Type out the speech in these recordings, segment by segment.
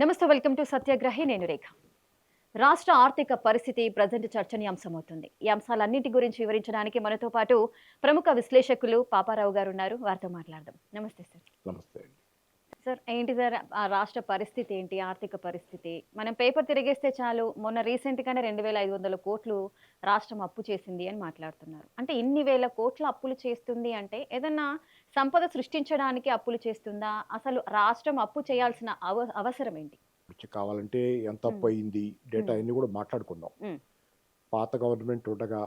నమస్తే, welcome to సత్యాగ్రహి. నేను రేఖ. రాష్ట్ర ఆర్థిక పరిస్థితి ప్రజెంట్ చర్చనీయాంశమవుతుంది. ఈ అంశాలన్నింటి గురించి వివరించడానికి మనతో పాటు ప్రముఖ విశ్లేషకులు పాపారావు గారు ఉన్నారు. వారితో మాట్లాడదాం. నమస్తే సార్. నమస్తే అండి. సార్, ఏంటి సార్ ఆ రాష్ట్ర పరిస్థితి ఏంటి? ఆర్థిక పరిస్థితి మనం పేపర్ తిరిగేస్తే చాలు, మొన్న రీసెంట్గానే 2,500 కోట్లు రాష్ట్రం అప్పు చేసింది అని మాట్లాడుతున్నారు. అంటే ఇన్ని వేల కోట్ల అప్పులు చేస్తుంది అంటే ఏదన్నా సంపద సృష్టించడానికి అప్పులు చేస్తుందా? అసలు రాష్ట్రం అప్పు చేయాల్సిన అవసరం ఏంటి? కావాలంటే ఎంత అప్పు ఉమ్, అయింది డేటా ఉమ్, అన్నీ కూడా మాట్లాడుకుందాం. ఉమ్, పాత గవర్నమెంట్ ఉండగా,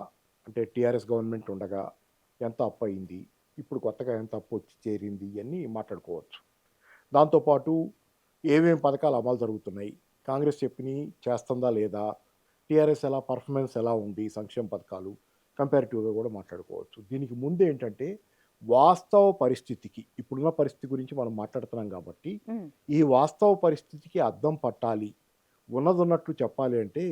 అంటే టీఆర్ఎస్ గవర్నమెంట్ ఉండగా ఎంత అప్పు అయింది, ఇప్పుడు కొత్తగా ఎంత అప్పు వచ్చి చేరింది ఇవన్నీ మాట్లాడుకోవచ్చు. దాంతోపాటు ఏమేమి పథకాలు అమలు జరుగుతున్నాయి, కాంగ్రెస్ చెప్పినవి చేస్తుందా లేదా, టీఆర్ఎస్ ఎలా పర్ఫార్మెన్స్ ఎలా ఉంది, సంక్షేమ పథకాలు కంపారిటివ్గా కూడా మాట్లాడుకోవచ్చు. దీనికి ముందు ఏంటంటే వాస్తవ పరిస్థితికి, ఇప్పుడున్న పరిస్థితి గురించి మనం మాట్లాడుతున్నాం కాబట్టి ఉమ్, ఈ వాస్తవ పరిస్థితికి అద్దం పట్టాలి, ఉన్నదన్నట్లు చెప్పాలి అంటే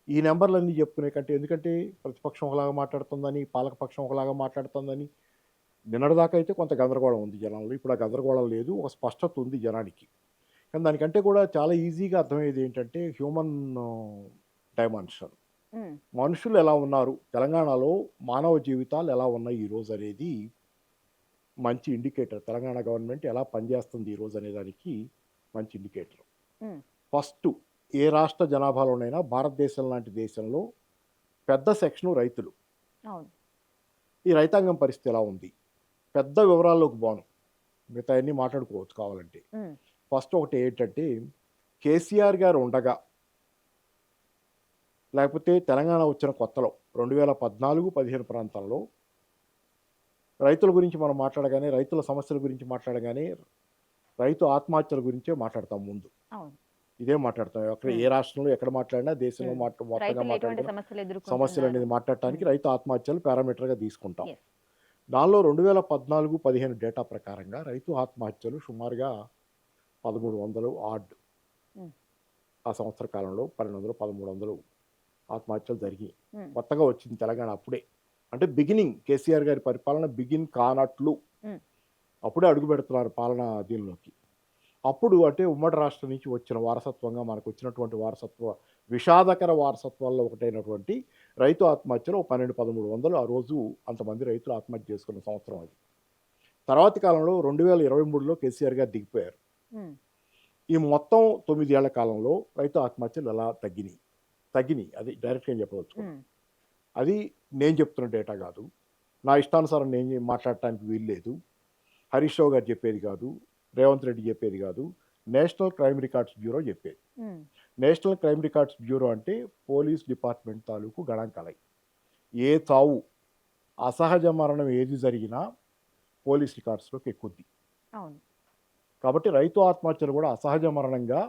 ఈ నెంబర్లన్నీ చెప్పుకునే కంటే, ఎందుకంటే ప్రతిపక్షం ఒకలాగా మాట్లాడుతుందని, పాలకపక్షం ఒకలాగా మాట్లాడుతుందని నిన్నటిదాకా అయితే కొంత గందరగోళం ఉంది జనంలో. ఇప్పుడు ఆ గందరగోళం లేదు, ఒక స్పష్టత ఉంది జనానికి. కానీ దానికంటే కూడా చాలా ఈజీగా అర్థమయ్యేది ఏంటంటే హ్యూమన్ డైమెన్షన్. ఉమ్, మనుషులు ఎలా ఉన్నారు, తెలంగాణలో మానవ జీవితాలు ఎలా ఉన్నాయి ఈరోజు అనేది మంచి ఇండికేటర్. తెలంగాణ గవర్నమెంట్ ఎలా పనిచేస్తుంది ఈరోజు అనే దానికి మంచి ఇండికేటర్. ఉమ్, ఫస్ట్, ఏ రాష్ట్ర జనాభాలోనైనా భారతదేశం లాంటి దేశంలో పెద్ద సెక్షను రైతులు. అవును. ఈ రైతాంగం పరిస్థితి ఎలా ఉంది, పెద్ద వివరాల్లోకి పోను, మిగతా అన్నీ మాట్లాడుకోవచ్చు కావాలంటే. ఉమ్, ఫస్ట్ ఒకటి ఏంటంటే, కేసీఆర్ గారు ఉండగా, లేకపోతే తెలంగాణ వచ్చిన కొత్తలో 2014-15 ప్రాంతాల్లో రైతుల గురించి మనం మాట్లాడగానే, రైతుల సమస్యల గురించి మాట్లాడగానే రైతు ఆత్మహత్యల గురించే మాట్లాడతాం ముందు. అవును. ఇదే మాట్లాడతాం. ఎక్కడ ఏ ఉమ్, రాష్ట్రంలో ఎక్కడ మాట్లాడినా, దేశంలో ఉమ్. మొత్తంగా రైతులు ఎటువంటి మాట్లాడుకున్న సమస్యలు సమస్యలు ఎదుర్కొంటున్నారు? అనేది మాట్లాడటానికి ఉమ్, రైతు ఆత్మహత్యలు పారామీటర్గా తీసుకుంటాం. ఎస్. దానిలో 2014-15 డేటా ప్రకారంగా రైతు ఆత్మహత్యలు సుమారుగా 1300 ఆడ్. ఉమ్, ఆ సంవత్సర కాలంలో 1200, 1300 ఆత్మహత్యలు జరిగాయి. ఉమ్, కొత్తగా వచ్చింది తెలంగాణ అప్పుడే. అంటే బిగినింగ్, కేసీఆర్ గారి పరిపాలన బిగిన్ కానట్లు ఉమ్, అప్పుడే అడుగు పెడుతున్నారు పాలన దీనిలోకి. అప్పుడు అంటే ఉమ్మడి రాష్ట్రం నుంచి వచ్చిన వారసత్వంగా మనకు వచ్చినటువంటి విషాదకర వారసత్వాల్లో ఒకటైనటువంటి రైతు ఆత్మహత్యలు 1200-1300 ఆ రోజు అంతమంది రైతులు ఆత్మహత్య చేసుకున్న సంవత్సరం అది. తర్వాతి కాలంలో 2023లో కేసీఆర్ గారు దిగిపోయారు. ఉమ్, ఈ మొత్తం 9 ఏళ్ల కాలంలో రైతు ఆత్మహత్యలు ఎలా తగ్గినాయి అది డైరెక్ట్గా చెప్పదలుచుకున్నాను. ఉమ్, అది నేను చెప్తున్న డేటా కాదు, నా ఇష్టానుసారం నేను మాట్లాడటానికి వీలు లేదు, హరీష్ రావు గారు చెప్పేది కాదు, రేవంత్ రెడ్డి చెప్పేది కాదు, నేషనల్ క్రైమ్ రికార్డ్స్ బ్యూరో చెప్పేది. ఉమ్, నేషనల్ క్రైమ్ రికార్డ్స్ బ్యూరో అంటే పోలీస్ డిపార్ట్మెంట్ తాలూకు గణాంకాలై. ఏ చావు, అసహజ మరణం ఏది జరిగినా పోలీస్ రికార్డ్స్లోకి ఎక్కుద్ది. అవును. కాబట్టి రైతు ఆత్మహత్యలు కూడా అసహజ మరణంగా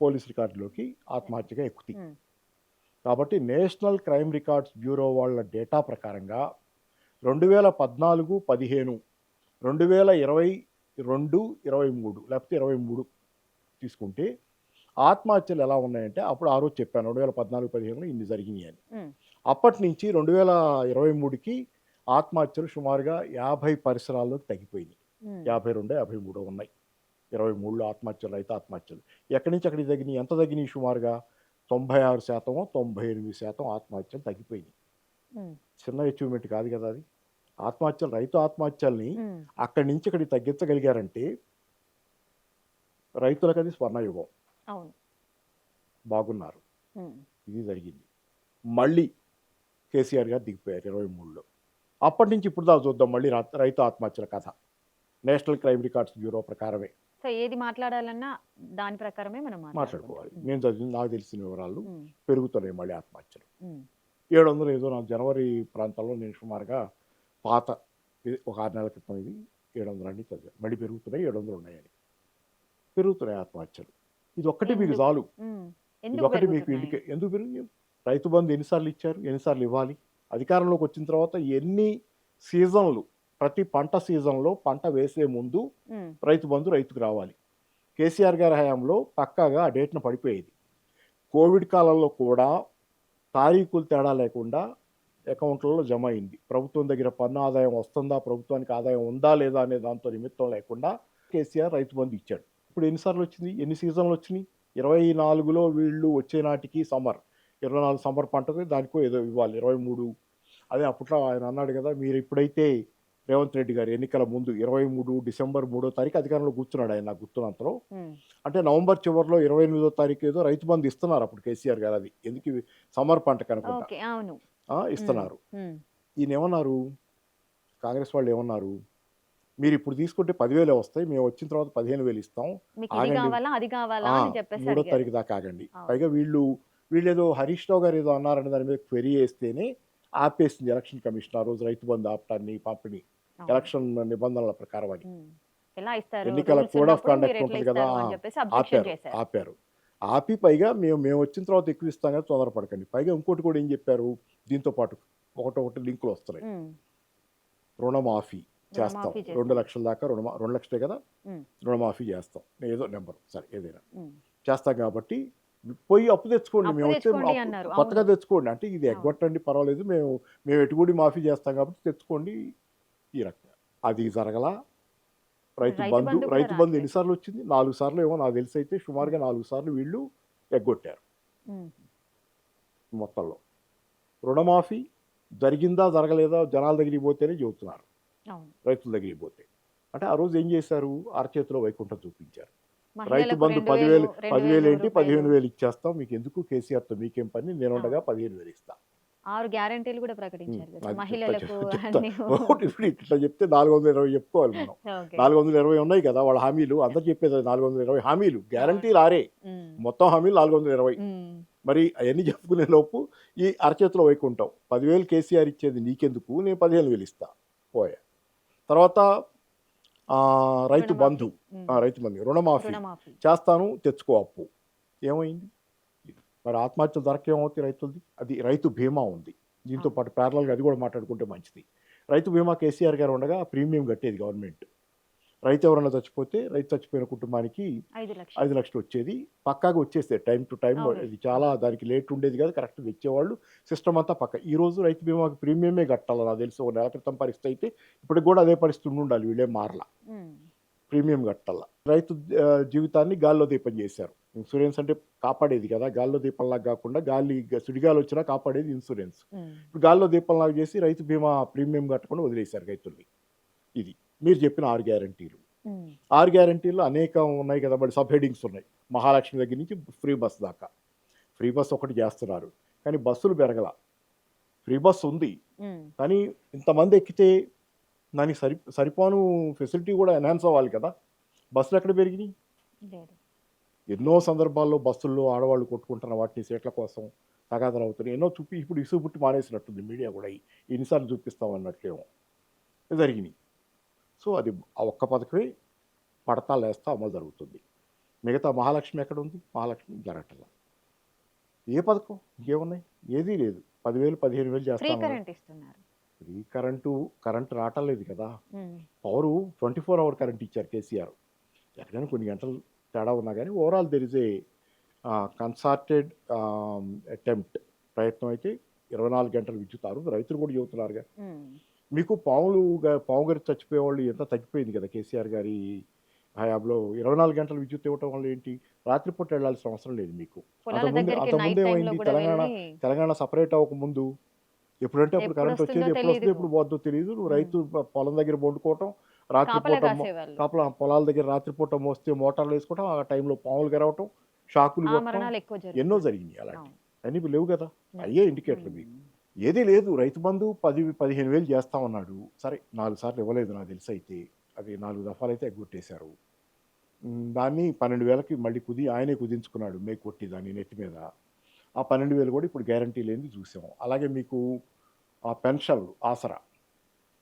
పోలీస్ రికార్డులోకి ఆత్మహత్యగా ఎక్కుతాయి. ఉమ్, కాబట్టి నేషనల్ క్రైమ్ రికార్డ్స్ బ్యూరో వాళ్ళ డేటా ప్రకారంగా 2014-15, 2022-23 లేకపోతే 23 తీసుకుంటే ఆత్మహత్యలు ఎలా ఉన్నాయంటే, అప్పుడు ఆ రోజు చెప్పాను 2014-15లో ఇన్ని జరిగినాయి అని. ఉమ్, అప్పటి నుంచి 2023కి ఆత్మహత్యలు సుమారుగా 50 పరిసరాల్లోకి తగ్గిపోయినాయి. ఉమ్, 52, 53 ఉన్నాయి. 23లో ఆత్మహత్యలు, రైతు ఆత్మహత్యలు ఎక్కడి నుంచి అక్కడికి తగ్గినాయి, ఎంత తగ్గినాయి, సుమారుగా 96%, 98% ఆత్మహత్యలు తగ్గిపోయినాయి. ఉమ్, చిన్న అచీవ్మెంట్ కాదు కదా అది. ఆత్మహత్యలు, రైతు ఆత్మహత్యల్ని ఉమ్, అక్కడి నుంచి ఇక్కడికి తగ్గించగలిగారంటే రైతులకు అది స్వర్ణయుగం. అవును. బాగున్నారు. ఉమ్, ఇది జరిగింది. మళ్ళీ కేసీఆర్ గారు దిగిపోయారు 23లో. అప్పటి నుంచి ఇప్పుడు దాకా చూద్దాం మళ్ళీ రైతు ఆత్మహత్యల కథ. నేషనల్ క్రైమ్ రికార్డ్స్ బ్యూరో ప్రకారమే సో ఏది మాట్లాడాలన్నా దాని ప్రకారమే మనం మాట్లాడుకుంటాం. మాట్లాడుకోవాలి. నేను చదివిన, నాకు తెలిసిన వివరాలు ఉమ్, పెరుగుతున్నాయి మళ్ళీ ఆత్మహత్యలు. ఉమ్, 700 ఏదో నాకు జనవరి ప్రాంతాల్లో నేను సుమారుగా పాత ఒక 6 నెలల క్రితం ఇది 700 అని చదివాను. మళ్ళీ పెరుగుతున్నాయి, 700 ఉన్నాయని. పెరుగుతున్నాయి ఆత్మహత్యలు. ఇది ఒక్కటి మీకు ఎందుకు? చాలు. ఉమ్, ఇది ఎందుకు ఒకటి మీకు పెరుగుతున్నాయి? ఎందుకు పెరిగింది? రైతు బంధు ఎన్నిసార్లు ఇచ్చారు, ఎన్నిసార్లు ఇవ్వాలి? అధికారంలోకి వచ్చిన తర్వాత ఎన్ని సీజన్లు, ప్రతి పంట సీజన్లో పంట వేసే ముందు ఉమ్, రైతు బంధు రైతుకు రావాలి. కేసీఆర్ గారి హయాంలో పక్కాగా ఆ డేట్ను పడిపోయేది. కోవిడ్ కాలంలో కూడా తారీఖులు తేడా లేకుండా అకౌంట్లలో జమ అయింది. ప్రభుత్వం దగ్గర పన్ను ఆదాయం వస్తుందా, ప్రభుత్వానికి ఆదాయం ఉందా లేదా అనే దాంతో నిమిత్తం లేకుండా కేసీఆర్ రైతు బంధు ఇచ్చాడు. ఇప్పుడు ఎన్నిసార్లు వచ్చింది, ఎన్ని సీజన్లు వచ్చినాయి? 24లో వీళ్ళు వచ్చే నాటికి సమ్మర్, 24 సమ్మర్ పంటకు దానికో ఏదో ఇవ్వాలి 23. అదే అప్పట్లో ఆయన అన్నాడు కదా, మీరు ఎప్పుడైతే రేవంత్ రెడ్డి గారు ఎన్నికల ముందు 23 డిసెంబర్ 3వ తారీఖు అధికారంలో కూర్చున్నాడు ఆయన, నాకు గుర్తున్నంతలో. ఉమ్, అంటే నవంబర్ చివరిలో 28వ తారీఖు ఏదో రైతు బంధు ఇస్తున్నారు అప్పుడు కేసీఆర్ గారు. అది ఎందుకు సమ్మర్ పంటకు అనుకుంటా. ఓకే, అవును. ఉమ్, ఇస్తున్నారు. ఉమ్. ఈయన ఏమన్నారు, కాంగ్రెస్ వాళ్ళు ఏమన్నారు, మీరు ఇప్పుడు తీసుకుంటే 10,000 వస్తాయి, మేము వచ్చిన తర్వాత 15,000 ఇస్తాం, మీకు ఇది ఆగండి, కావాలా అది కావాలా ఆ, అని చెప్పేసి 3వ అడిగారు. తారీఖు దాకా ఆగండి. అవును. పైగా వీళ్ళేదో హరీష్ రావు గారు ఏదో అన్నారని దాని మీద క్వెరీ వేస్తేనే ఆపేసింది ఎలక్షన్ కమిషన్ ఆ రోజు రైతు బంధు ఆపటాన్ని, పంపిణీ అవును. ఎలక్షన్ నిబంధనల ప్రకారం అని. ఉమ్. ఎలా ఇస్తారు, ఎన్నికల రూల్స్ కోడ్ ఆఫ్ ఉన్నప్పుడు మీరు కండక్ట్ ఎట్లా ఉంటుంది కదా, ఇస్తారు అని చెప్పేసి అబ్జెక్షన్ చేశారు. ఆపారు. ఆపి పైగా మేము వచ్చిన తర్వాత ఎక్కువ ఇస్తాం కదా, తొందరపడకండి. పైగా ఇంకోటి కూడా ఏం చెప్పారు దీంతో పాటు, ఒకటొకటి లింకులు వస్తున్నాయి. ఉమ్, రుణమాఫీ చేస్తాం, రుణమాఫీ 2 చేస్తాం. లక్షల దాకా 2 లక్షలే కదా, ఉమ్, రుణమాఫీ చేస్తాం, ఏదో నెంబర్ సరే ఏదైనా ఉమ్. చేస్తాం కాబట్టి పోయి అప్పు తెచ్చుకోండి, అప్పు మేము వచ్చే తెచ్చుకోండి అప్పు అన్నారు. కొత్తగా అవును, తెచ్చుకోండి, అంటే ఇది అవును. ఎగ్గొట్టండి పర్వాలేదు, మేము ఎటుబడి మాఫీ చేస్తాం కాబట్టి తెచ్చుకోండి, ఈ రకంగా. అది జరగల. రైతు బంధు కూడా రైతు బంధు రావట్లేదు. ఎన్నిసార్లు వచ్చింది, 4 సార్లు ఏమో నాకు తెలిసి, అయితే సుమారుగా 4 సార్లు వీళ్ళు ఎగ్గొట్టారు ఉమ్, మొత్తంలో. రుణమాఫీ జరిగిందా జరగలేదా జనాల దగ్గరికి పోతేనే చెబుతున్నారు, అవును. రైతుల దగ్గరికి పోతే. అంటే ఆ రోజు ఏం చేశారు, అరచేతిలో వైకుంఠం చూపించారు. రైతు మహిళలకు బంధు 2,000 10,000 ఏంటి, రూపాయలు. 15,000 ఇచ్చేస్తాం, మీకు ఎందుకు కేసీఆర్తో మీకేం పని, నేనుండగా అవును. 15,000 ఇస్తా. 6 గ్యారెంటీలు కూడా ప్రకటించారు కదా అది మహిళలకు చెప్తా. అన్ని. ఒకటి ఇప్పుడు ఇట్లా చెప్తే 420 చెప్పుకోవాలి మనం. ఓకే. 420 ఉన్నాయి కదా వాళ్ళ హామీలు, అందరు చెప్పేది అది 420 హామీలు, అవును. గ్యారంటీలు ఆరే, ఉమ్, మొత్తం హామీలు 420. ఉమ్. మరి అవన్నీ చెప్పుకునే లోపు ఈ అరచేతిలో వైకుంఠం, 10,000 కేసీఆర్ ఇచ్చేది నీకెందుకు, నేను 15,000 ఇస్తా పోయా. తర్వాత రైతు రుణమాఫీ. బంధు, రైతు బంధు రుణమాఫీ రుణమాఫీ. చేస్తాను, తెచ్చుకో అప్పు. ఏమైంది, మరి ఆత్మహత్యల ధరకు ఏమవుతాయి రైతులది. అది రైతు బీమా ఉంది, దీంతో అవును. పాటు ప్యారలల్గా అది కూడా మాట్లాడుకుంటే మంచిది. రైతు బీమా కేసీఆర్ గారు ఉండగా ప్రీమియం కట్టేది గవర్నమెంట్. రైతు ఎవరైనా చచ్చిపోతే, రైతు చచ్చిపోయిన కుటుంబానికి 5 లక్షలు. 5 లక్షలు వచ్చేది, పక్కాగా వచ్చేసేది టైం టు టైం. అవును. ఇది చాలా దానికి లేట్ ఉండేది కాదు, కరెక్ట్గా ఇచ్చేవాళ్ళు, సిస్టమ్ అంతా పక్క. ఈ రోజు రైతు బీమాకి ప్రీమియమే కట్టాలి నాకు తెలిసి, ఒక నెల క్రితం పరిస్థితి అయితే ఇప్పటికి కూడా అదే పరిస్థితి ఉండాలి, వీళ్ళేం మారలా, ఉమ్, ప్రీమియం కట్టాల. రైతు జీవితాన్ని గాల్లో దీపం చేశారు. ఇన్సూరెన్స్ అంటే కాపాడేది కదా, గాల్లో దీపంలాగా కాకుండా సుడిగాలి వచ్చినా కాపాడేది ఇన్సూరెన్స్. ఉమ్, ఇప్పుడు గాల్లో దీపంలాగా చేసి రైతు బీమా ప్రీమియం కట్టకుండా వదిలేశారు రైతుల్ని. ఇది మీరు చెప్పిన 6 గ్యారంటీలు. ఉమ్. 6 గ్యారంటీలు అనేకం ఉన్నాయి కదా, మరి సబ్ హెడింగ్స్ ఉన్నాయి. మహాలక్ష్మి దగ్గర నుంచి ఫ్రీ బస్ దాకా. ఫ్రీ బస్ ఒకటి చేస్తున్నారు, కానీ బస్సులు పెరగల. ఫ్రీ బస్ ఉంది, ఉమ్. కానీ ఇంతమంది ఎక్కితే దానికి సరిపోను ఫెసిలిటీ కూడా ఎన్హాన్స్ అవ్వాలి కదా. బస్సులు ఎక్కడ పెరిగినాయి, లేదు. ఎన్నో సందర్భాల్లో బస్సుల్లో ఆడవాళ్ళు కొట్టుకుంటున్న వాటిని సీట్ల కోసం తగాదాలు అవుతున్నాయి, ఎన్నో చూపి ఇప్పుడు ఇసుగు పుట్టి మానేసినట్టుంది మీడియా కూడా, ఎన్నిసార్లు చూపిస్తాం అన్నట్లేమో జరిగినాయి. సో అది ఆ ఒక్క పథకమే పడతాలు వేస్తా అమలు జరుగుతుంది. మిగతా మహాలక్ష్మి ఎక్కడ ఉంది, మహాలక్ష్మి జరగట్లా. ఏ పథకం ఇంకేమున్నాయి, ఏదీ లేదు. 10,000 15,000 ఫ్రీ చేస్తాను. కరెంట్ ఇస్తున్నారు. ఫ్రీ కరెంటు రావటం లేదు కదా. ఉమ్, పవరు 24 అవర్ కరెంట్ ఇచ్చారు కేసీఆర్. ఎక్కడైనా కొన్ని గంటలు తేడా ఉన్నా కానీ overall there is a concerted attempt, ప్రయత్నం అయితే 24 గంటలు విద్యుత్ రైతులు కూడా చెబుతున్నారుగా. ఉమ్. మీకు పాము గారి చచ్చిపోయేవాళ్ళు ఎంత తగ్గిపోయింది కదా కేసీఆర్ గారి హయాంలో. 24 గంటల విద్యుత్ ఇవ్వటం వల్ల ఏంటి, రాత్రిపూట వెళ్ళాల్సిన అవసరం లేదు మీకు. పొలాల దగ్గరికి అంతకుముందు నైట్ టైంలో ఏమైంది, కూడా వెళ్ళి తెలంగాణ సపరేట్ అవ్వకముందు ఎప్పుడంటే అప్పుడు ఎప్పుడు కరెంట్ వస్తుందో వచ్చేది, ఎప్పుడు వస్తుంది తెలీదు. ఎప్పుడు పోద్దో తెలియదు. నువ్వు ఉమ్. రైతు పొలం దగ్గర వండుకోవటం, కాపలా రాత్రిపూట కాసేవాళ్ళు. పొలాల దగ్గర రాత్రిపూట మోస్తే మోటార్లు వేసుకోవటం, ఆ టైంలో పాములు గెరవటం, షాకులు ఆ కొట్టడం, మరణాలు ఎక్కువ ఎన్నో జరుగుతున్నాయి. జరిగినాయి అలాంటివి. అవును. అన్నీ లేవు కదా, అయ్యే ఇండికేటర్లు మీకు. ఉమ్. ఏదీ లేదు, రైతు బంధు 15,000 చేస్తామన్నాడు, సరే 4 సార్లు ఇవ్వలేదు నాకు తెలిసి, అయితే అది 4 దఫాలు అయితే ఎగ్గొట్టేశారు. దాన్ని 12,000కి మళ్ళీ ఆయనే కుదించుకున్నాడు, మేకు కొట్టి దాన్ని నెత్తి మీద. ఆ 12,000 కూడా ఇప్పుడు గ్యారంటీ లేనిది చూసాము. అలాగే మీకు ఆ పెన్షన్లు ఆసరా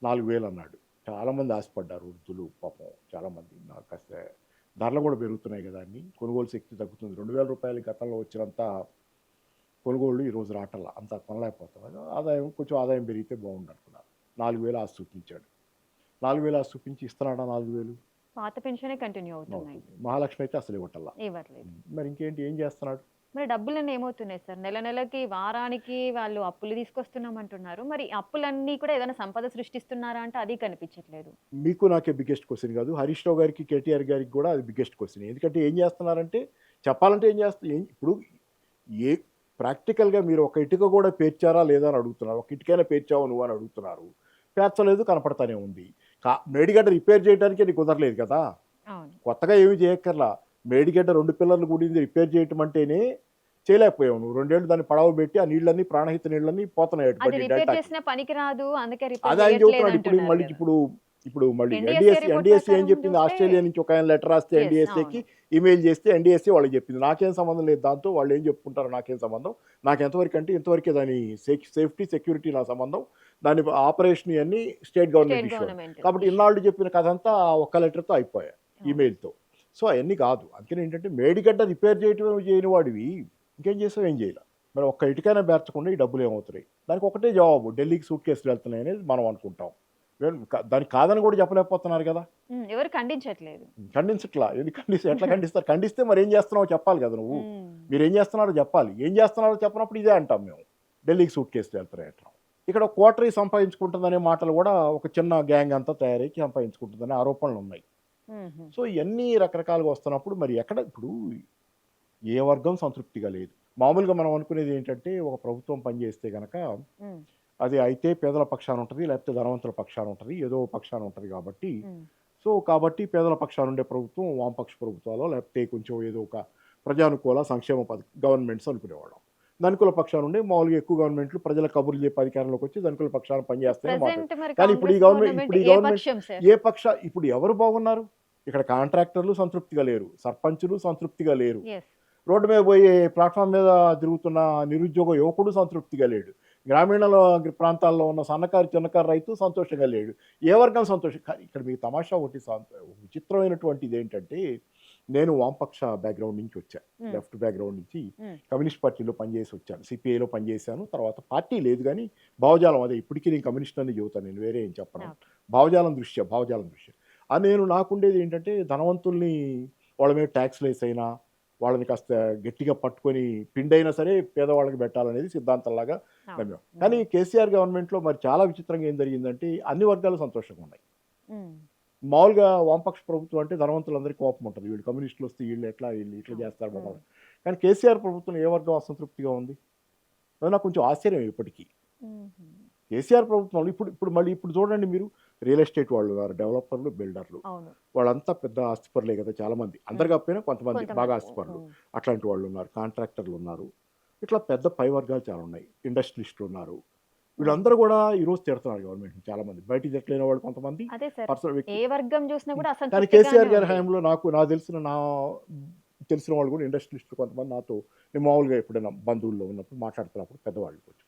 4,000 అన్నాడు, చాలామంది ఆశపడ్డారు వృద్ధులు పాపం, చాలామంది. నాకు కాస్త ధరలు కూడా పెరుగుతున్నాయి కదా, అన్ని కొనుగోలు శక్తి తగ్గుతుంది. 2,000 రూపాయలు గతంలో వచ్చినంత కొనుగోళ్ళు ఈరోజు రావట్లా, అంత కొనలేకపోతాం. కొంచెం ఆదాయం పెరిగితే బాగుండు అనుకున్నారు. 4,000 ఆశ చూపించాడు. 4,000 ఆశ చూపించి ఇస్తున్నాడా 4,000 పాత పెన్షనే కంటిన్యూ అవుతున్నాయి. అవుతుంది. మహాలక్ష్మి అయితే అసలు ఇవ్వటల్లా. ఇవ్వట్లేదు. మరి ఇంకేంటి, ఏం చేస్తున్నాడు, మరి డబ్బులన్నీ ఏమవుతున్నాయి సార్? నెల నెలకి, వారానికి వాళ్ళు అప్పులు తీసుకొస్తున్నామంటున్నారు. మరి అప్పులన్నీ కూడా ఏదైనా సంపద సృష్టిస్తున్నారా అంటే అది కనిపించట్లేదు. మీకు నాకే బిగ్గెస్ట్ క్వెషన్ కాదు. హరీష్ రావు గారికి, కేటీఆర్ గారికి కూడా అది బిగ్గెస్ట్ క్వెషన్. ఎందుకంటే ఏం చేస్తున్నారంటే చెప్పాలంటే ఇప్పుడు ఏ ప్రాక్టికల్‌గా మీరు ఒక ఇటుక కూడా పేర్చారా లేదా అని అడుగుతున్నారు. ఒక ఇటుకైనా పేర్చావా నువ్వు అని అడుగుతున్నారు. పేర్చలేదు కనపడతానే ఉంది. మేడిగడ్డ రిపేర్ చేయడానికే నీకు కుదరలేదు కదా! అవును. కొత్తగా ఏమి చేయక్కర్లా. మేడిగడ్డ 2 పిల్లర్లు కూడింది రిపేర్ చేయటం అంటేనే చేయలేకపోయావు నువ్వు. 2 ఏళ్ళు దాన్ని పడవబెట్టి ఆ నీళ్ళన్నీ ప్రాణహిత నీళ్ళన్నీ పోతున్నాయట అది బండి రిపేర్ డెల్టాకి. చేసినా పనికిరాదు. అందుకే రిపేర్ అది ఆయన చెబుతున్నాడు. ఇప్పుడు చేయట్లేదంటున్నారు మళ్ళీ గదా! ఇప్పుడు ఎన్‌డీఎస్‌ఏ రిపోర్ట్ ఎన్‌డీఎస్‌సీ ఏం ప్రకారం చెప్పింది? చూస్తే ఆస్ట్రేలియా నుంచి ఒక ఆయన లెటర్ రాస్తే యెస్. ఎన్‌డీఎస్‌ఏకి అవును. ఈమెయిల్ చేస్తే ఎన్‌డీఎస్‌సీ వాళ్ళకి చెప్పింది. నాకేం సంబంధం లేదు దాంతో. వాళ్ళు ఏం చెప్పుకుంటారో నాకేం సంబంధం. నాకు ఎంతవరకు అంటే ఇంతవరకే దాని సేఫ్టీ, సెక్యూరిటీ నా సంబంధం. దాని ఆపరేషన్ ఇయన్నీ స్టేట్ గవర్నమెంట్ స్టేట్ ఇష్యూ అని. గవర్నమెంట్ కాబట్టి ఇష్యూ. ఇన్నాళ్ళు చెప్పిన కథంతా ఆ ఒక్క లెటర్‌తో అయిపోయా అవును. ఈమెయిల్‌తో. సో అయన్నీ కాదు. అందుకని ఏంటంటే మేడిగడ్డ రిపేర్ చేయటం చేయని వాడివి ఇంకేం చేసావు? ఏం చేయలే. మరి ఒక్క ఇటుకైనా పేర్చకుండా ఈ డబ్బులు ఏమవుతున్నాయి? దానికి ఒకటే జవాబు, ఢిల్లీకి సూట్ కేసులు వెళ్తున్నాయి అనేది మనం అనుకుంటాం. దానికి కాదని కూడా చెప్పలేకపోతున్నారు కదా! ఎవరు ఖండించట్లేదు. ఖండించట్లా. ఎట్లా ఖండిస్తారు? ఖండిస్తే మరేం చేస్తున్నావో చెప్పాలి కదా నువ్వు. హ్మ్. మీరేం చేస్తున్నారో చెప్పాలి. ఏం చేస్తున్నారో చెప్పనప్పుడు ఇదే అంటాం మేము. ఢిల్లీకి సూట్ కేసులు వెళ్తున్నాయి అంటాం. ఇక్కడ కోటరీ సంపాదించుకుంటుందనే మాటలు కూడా ఒక చిన్న గ్యాంగ్ అంతా తయారై సంపాదించుకుంటుందనే ఆరోపణలు ఉన్నాయి. హుహు. సో ఇయన్నీ రకరకాలుగా వస్తున్నప్పుడు మరి ఎక్కడ ఇప్పుడు ఏ వర్గం సంతృప్తిగా లేదు. మామూలుగా మనం అనుకునేది ఏంటంటే ఒక ప్రభుత్వం పనిచేస్తే గనక హ్మ్. అది అయితే పేదల పక్షాన ఉంటది. లేకపోతే ధనవంతుల పక్షాన ఉంటది. ఏదో ఓ పక్షాన ఉంటది కాబట్టి, హ్మ్. కాబట్టి పేదల పక్షాన ఉండే ప్రభుత్వం వామపక్ష ప్రభుత్వాలో లేకపోతే కొంచెం ఏదో ఒక ప్రజానుకూల సంక్షేమ గవర్నమెంట్స్ అనుకునేవాళ్ళం. ధనికుల పక్షాన ఉండి మామూలుగా ఎక్కువ గవర్నమెంట్లు ప్రజల కబుర్లు చెప్పి అధికారంలోకి వచ్చి ధనికుల పక్షాన పనిచేస్తాయని ప్రెజెంట్ మాట్లాడు. మరి కానీ కాంగ్రెస్ గవర్నమెంట్ ఇప్పుడు ఈ ఏ గవర్నమెంట్ పక్షం సార్? ఏ పక్ష ఇప్పుడు ఎవరు బాగున్నారు? ఇక్కడ కాంట్రాక్టర్లు సంతృప్తిగా లేరు. సర్పంచులు సంతృప్తిగా లేరు. యెస్. రోడ్డు మీద పోయి ప్లాట్‌ఫామ్ మీద తిరుగుతున్న నిరుద్యోగ యువకుడు సంతృప్తిగా లేడు. గ్రామీణాల ప్రాంతాల్లో ఉన్న సన్నకారు, చిన్నకారు రైతు సంతోషంగా లేడు. ఏ వర్గం సంతోషం కానీ ఇక్కడ మీకు తమాషా ఒకటి విచిత్రమైనటువంటిదేంటంటే, నేను వామపక్ష బ్యాక్‌గ్రౌండ్ నుంచి వచ్చా. హ్మ్. లెఫ్ట్ బ్యాక్‌గ్రౌండ్ నుంచి హ్మ్. కమ్యూనిస్ట్ పార్టీలో పనిచేసి వచ్చాను. సిపిఐలో పనిచేశాను. తర్వాత పార్టీ లేదు గానీ, భావజాలం అదే ఇప్పటికి నేను కమ్యూనిస్ట్ అనే చెబుతాను. నేను వేరే ఏం చెప్పను. ఓకే. భావజాలం దృష్ట్యా. నేను నాకుండేది ఏంటంటే, ధనవంతుల్ని వాళ్ళ మీద ట్యాక్స్‌లేసైనా వాళ్ళని కాస్త గట్టిగా పట్టుకొని పిండైనా సరే పేదవాళ్ళకి పెట్టాలనేది సిద్ధాంతంలాగా అవును. నమ్మాం. కానీ హ్మ్. కేసీఆర్ గవర్నమెంట్‌లో మరి చాలా విచిత్రంగా ఏం జరిగిందంటే అన్ని వర్గాలు సంతోషంగా ఉన్నాయి. హ్మ్. మామూలుగా వామపక్ష ప్రభుత్వం అంటే ధనవంతులందరికీ కోపం ఉంటది. వీళ్ళు కమ్యూనిస్టులు వస్తే వీళ్ళు ఇట్లా అవును. చేస్తారు హ్మ్. మమ్మల్ని. కానీ కేసీఆర్ ప్రభుత్వం ఏ వర్గం అసంతృప్తిగా ఉంది? అది నాకు కొంచెం ఆశ్చర్యం ఇప్పటికి. హుహు. కేసీఆర్ ప్రభుత్వంలో ఇప్పుడు చూడండి మీరు రియల్ ఎస్టేట్ వాళ్ళు ఉన్నారు. డెవలపర్లు, బిల్డర్లు. అవును. వాళ్ళంతా పెద్ద ఆస్తిపరులే కదా చాలామంది. అందరు హ్మ్. కాకపోయినా కొంతమంది బాగా కొంతమంది. ఆస్తిపరులు. హ్మ్. అట్లాంటి వాళ్ళున్నారు. కాంట్రాక్టర్లున్నారు. ఇట్లా పెద్ద పై వర్గాలు చాలా ఉన్నాయి. ఇండస్ట్రియలిస్టులున్నారు. హ్మ్. వీళ్ళందరూ గూడా ఈరోజు తిడుతున్నారు గవర్నమెంట్‌ని చాలామంది. బయటికి తిట్టలేని వాళ్ళు కొంతమంది అదే సార్. పర్సనల్ ఏ వ్యక్తి. వర్గం జూసినా హ్మ్. కూడా కానీ అసంతృప్తిగానే కేసీఆర్ గారి ఉంది. హయాంలో తెలిసిన వాళ్ళు కూడా ఇండస్ట్రియలిస్టులు కొంతమంది నాతో నేను మామూలుగా ఎప్పుడైనా బంధువుల్లో ఉన్నప్పుడు మాట్లాడుతున్నప్పుడు పెద్దవాళ్ళు కొంచెం.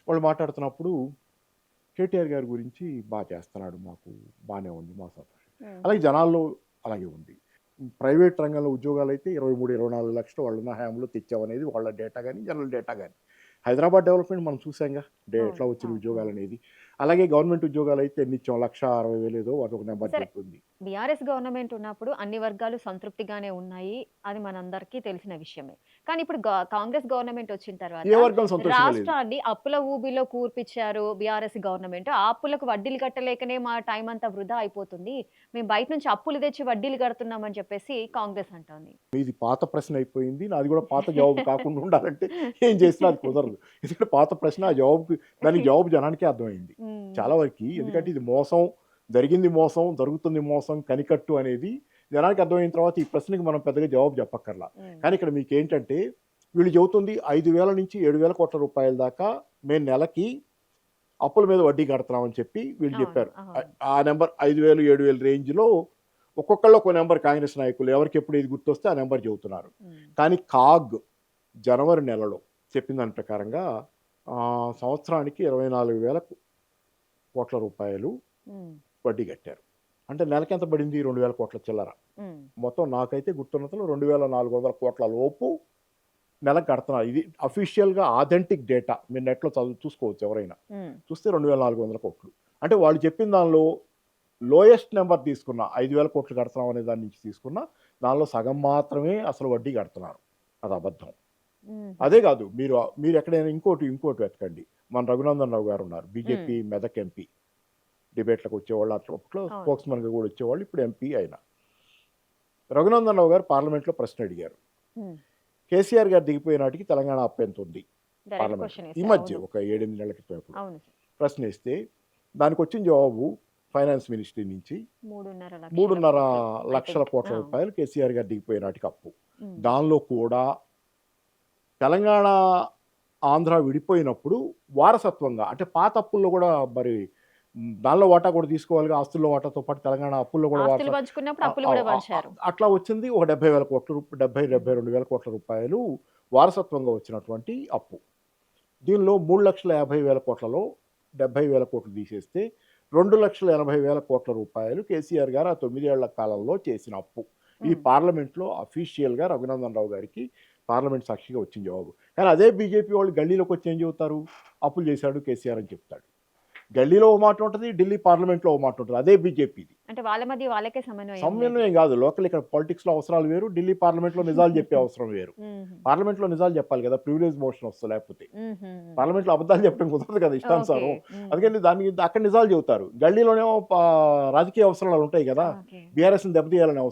వాళ్ళు మాట్లాడుతున్నప్పుడు కేటీఆర్ గారి గురించి చేస్తున్నాడు. బానే ఉంది. సంతోషం. హుహు. అలాగే జనాల్లో అలాగే ఉంది. ప్రైవేట్ రంగంలో ఉద్యోగాలైతే 23, 24 లక్షలు వాళ్ళున్న హయాంలో తెచ్చామనేది వాళ్ళ డేటా గాని, జనరల్ డేటా గాని. హైదరాబాద్ డెవలప్‌మెంట్ మనం చూసాంగా. అవును. ఎట్లా వచ్చిన అవును. హ్మ్. ఉద్యోగాలనేది. అలాగే గవర్నమెంట్ ఉద్యోగాలైతే ఎన్నిచ్చాం 1,60,000 ఏదో అదొక నంబర్ సరే. చెప్తుంది. బీఆర్ఎస్ గవర్నమెంట్ ఉన్నప్పుడు అన్ని వర్గాలు సంతృప్తిగానే ఉన్నాయి. అది మనందరికీ తెలిసిన విషయమే. కానీ ఇప్పుడు కాంగ్రెస్ గవర్నమెంట్ వచ్చిన తర్వాత ఏ వర్గం సంతోషంగా లేదు. రాష్ట్రాన్ని అప్పుల ఊబిలో కూర్పిచ్చారు బీఆర్ఎస్ గవర్నమెంట్. ఆ అప్పులకు వడ్డీలు కట్టలేకనే మా టైం అంతా వృధా అయిపోతుంది. మేము బయట నుంచి అప్పులు తెచ్చి వడ్డీలు కడుతున్నామని చెప్పేసి కాంగ్రెస్ అంటోంది. మీది పాత ప్రశ్న అయిపోయింది. నాది కూడా పాత జవాబు కాకుండా ఉండాలంటే ఏం చేసినా అది కుదరదు. ఎందుకంటే పాత ప్రశ్న ఆ జవాబుకి దానికి జవాబు జనానికే అర్థమైంది. హ్మ్. చాలా వరకి. హ్మ్. ఎందుకంటే ఇది మోసం, జరిగింది మోసం, జరుగుతుంది మోసం, కనికట్టు అనేది జనానికి అర్థమైన తర్వాత ఈ ప్రశ్నకి మనం పెద్దగా జవాబు చెప్పక్కర్లా. హ్మ్. కానీ ఇక్కడ మీకేంటంటే వీళ్ళు చెబుతుంది 5,000 నుంచి 7,000 కోట్ల రూపాయల దాకా మేము నెలకి అప్పుల మీద వడ్డీ కడుతున్నామని చెప్పి వీళ్ళు అవును. చెప్పారు. అవును. ఆ నంబర్ 5,000, 7,000 రేంజ్‌లో ఒక్కొక్కళ్ళు ఒక్కో నంబర్ కాంగ్రెస్ నాయకులు ఎవరికెప్పుడు ఏది గుర్తొస్తే ఆ నంబర్ చెబుతున్నారు. హ్మ్. కానీ కాగ్ జనవరి నెలలో చెప్పిన దాని ప్రకారంగా సంవత్సరానికి 24,000 కోట్ల రూపాయలు హ్మ్. వడ్డీ కట్టారు. అంటే నెలకెంత పడింది? 2,000 కోట్ల చిల్లర. హ్మ్. మొత్తం నాకైతే గుర్తున్నంతలో 2,400 కోట్ల లోపు నెలకు కడుతున్నారు. ఇది అఫీషియల్‌గా ఆథెంటిక్ డేటా. మీరు నెట్‌లో చూసుకోవచ్చు ఎవరైనా. హ్మ్. చూస్తే 2,400 కోట్లు. అంటే వాళ్ళు చెప్పిన దానిలో లోయెస్ట్ నంబర్ తీసుకున్న 5,000 కోట్లు కడుతున్నాం అనే దాని నుంచి తీసుకున్న దానిలో సగం మాత్రమే అసలు వడ్డీ కడుతున్నారు. అది అబద్ధం. అదే కాదు, మీరు ఎక్కడైనా ఇంకోటి వెతకండి. మన రఘునందన్ రావు గారు ఉన్నారు, బీజేపీ మెదక్ ఎంపీ. డిబేట్లకు వచ్చేవాళ్ళు, అప్పట్లో అవును. స్పోక్స్మన్గా కూడా వచ్చేవాళ్ళు, ఇప్పుడు ఎంపీ అయినా. రఘునందన్ రావు గారు పార్లమెంట్లో ప్రశ్న అడిగారు, కేసీఆర్ గారు దిగిపోయే నాటికి తెలంగాణ అప్పు ఎంత ఉంది డైరెక్ట్ పార్లమెంట్లో, క్వశ్చన్ ఈ వేసారు. మధ్య అవును. ఒక 7-8 నెలల క్రితం ఎప్పుడు అవును సార్. ప్రశ్న వేస్తే దానికి వచ్చిన జవాబు ఫైనాన్స్ మినిస్ట్రీ నుంచి 3.5 3.5 లక్షల లక్షల కోట్లు. కోట్ల ఆ. రూపాయలు కేసీఆర్ గారు దిగిపోయే నాటికి అప్పు. ఉమ్. దానిలో కూడా తెలంగాణ ఆంధ్ర విడిపోయినప్పుడు వారసత్వంగా, అంటే పాత అప్పుల్లో కూడా మరి దానిలో వాటా కూడా తీసుకోవాలిగా, ఆస్తుల్లో వాటాతో పాటు తెలంగాణ అప్పుల్లో కూడా ఆస్తులు పంచుకున్నప్పుడు అప్పులు కూడా పంచారు. అట్లా వచ్చింది ఒక 70,000 కోట్ల 72,000 కోట్ల రూపాయలు వారసత్వంగా వచ్చినటువంటి అప్పు. దీనిలో 3,50,000 కోట్లలో 70,000 కోట్లు తీసేస్తే 2,80,000 కోట్ల రూపాయలు కేసీఆర్ గారు ఆ 9 ఏళ్ల కాలంలో చేసిన అప్పు. ఇది పార్లమెంట్లో అఫీషియల్గా రఘునందన్ రావు గారికి పార్లమెంట్ సాక్షిగా వచ్చిన జవాబు. కానీ అదే బీజేపీ వాళ్ళు గల్లీలోకి వచ్చి ఏం చెబుతారు, అప్పులు చేశాడు కేసీఆర్ అని చెప్తాడు. గల్లీలో ఓ మాట ఉంటుంది, ఢిల్లీ పార్లమెంట్లో ఓ మాట ఉంటుంది. అదే బీజేపీది అంటే వాళ్ళ మధ్య వాళ్ళకే సమన్వయం లేదు. సమన్వయం కాదు. లోకల్ ఇక్కడ పాలిటిక్స్లో అవసరాలు వేరు, ఢిల్లీ పార్లమెంట్లో నిజాలు చెప్పే అవసరం వేరు. పార్లమెంట్లో నిజాలు చెప్పాలి కదా, ప్రివిలేజ్ మోషన్ వస్తుంది, లేకపోతే పార్లమెంట్లో అబద్ధాలు చెప్పడం కుదరదు కదా ఇష్టానుసారం. అందుకని దానికి అక్కడ నిజాలు చెబుతారు. గల్లీలోనేమో రాజకీయ అవసరాలు ఉంటాయి కదా, బీఆర్ఎస్ని దెబ్బతీయాలనే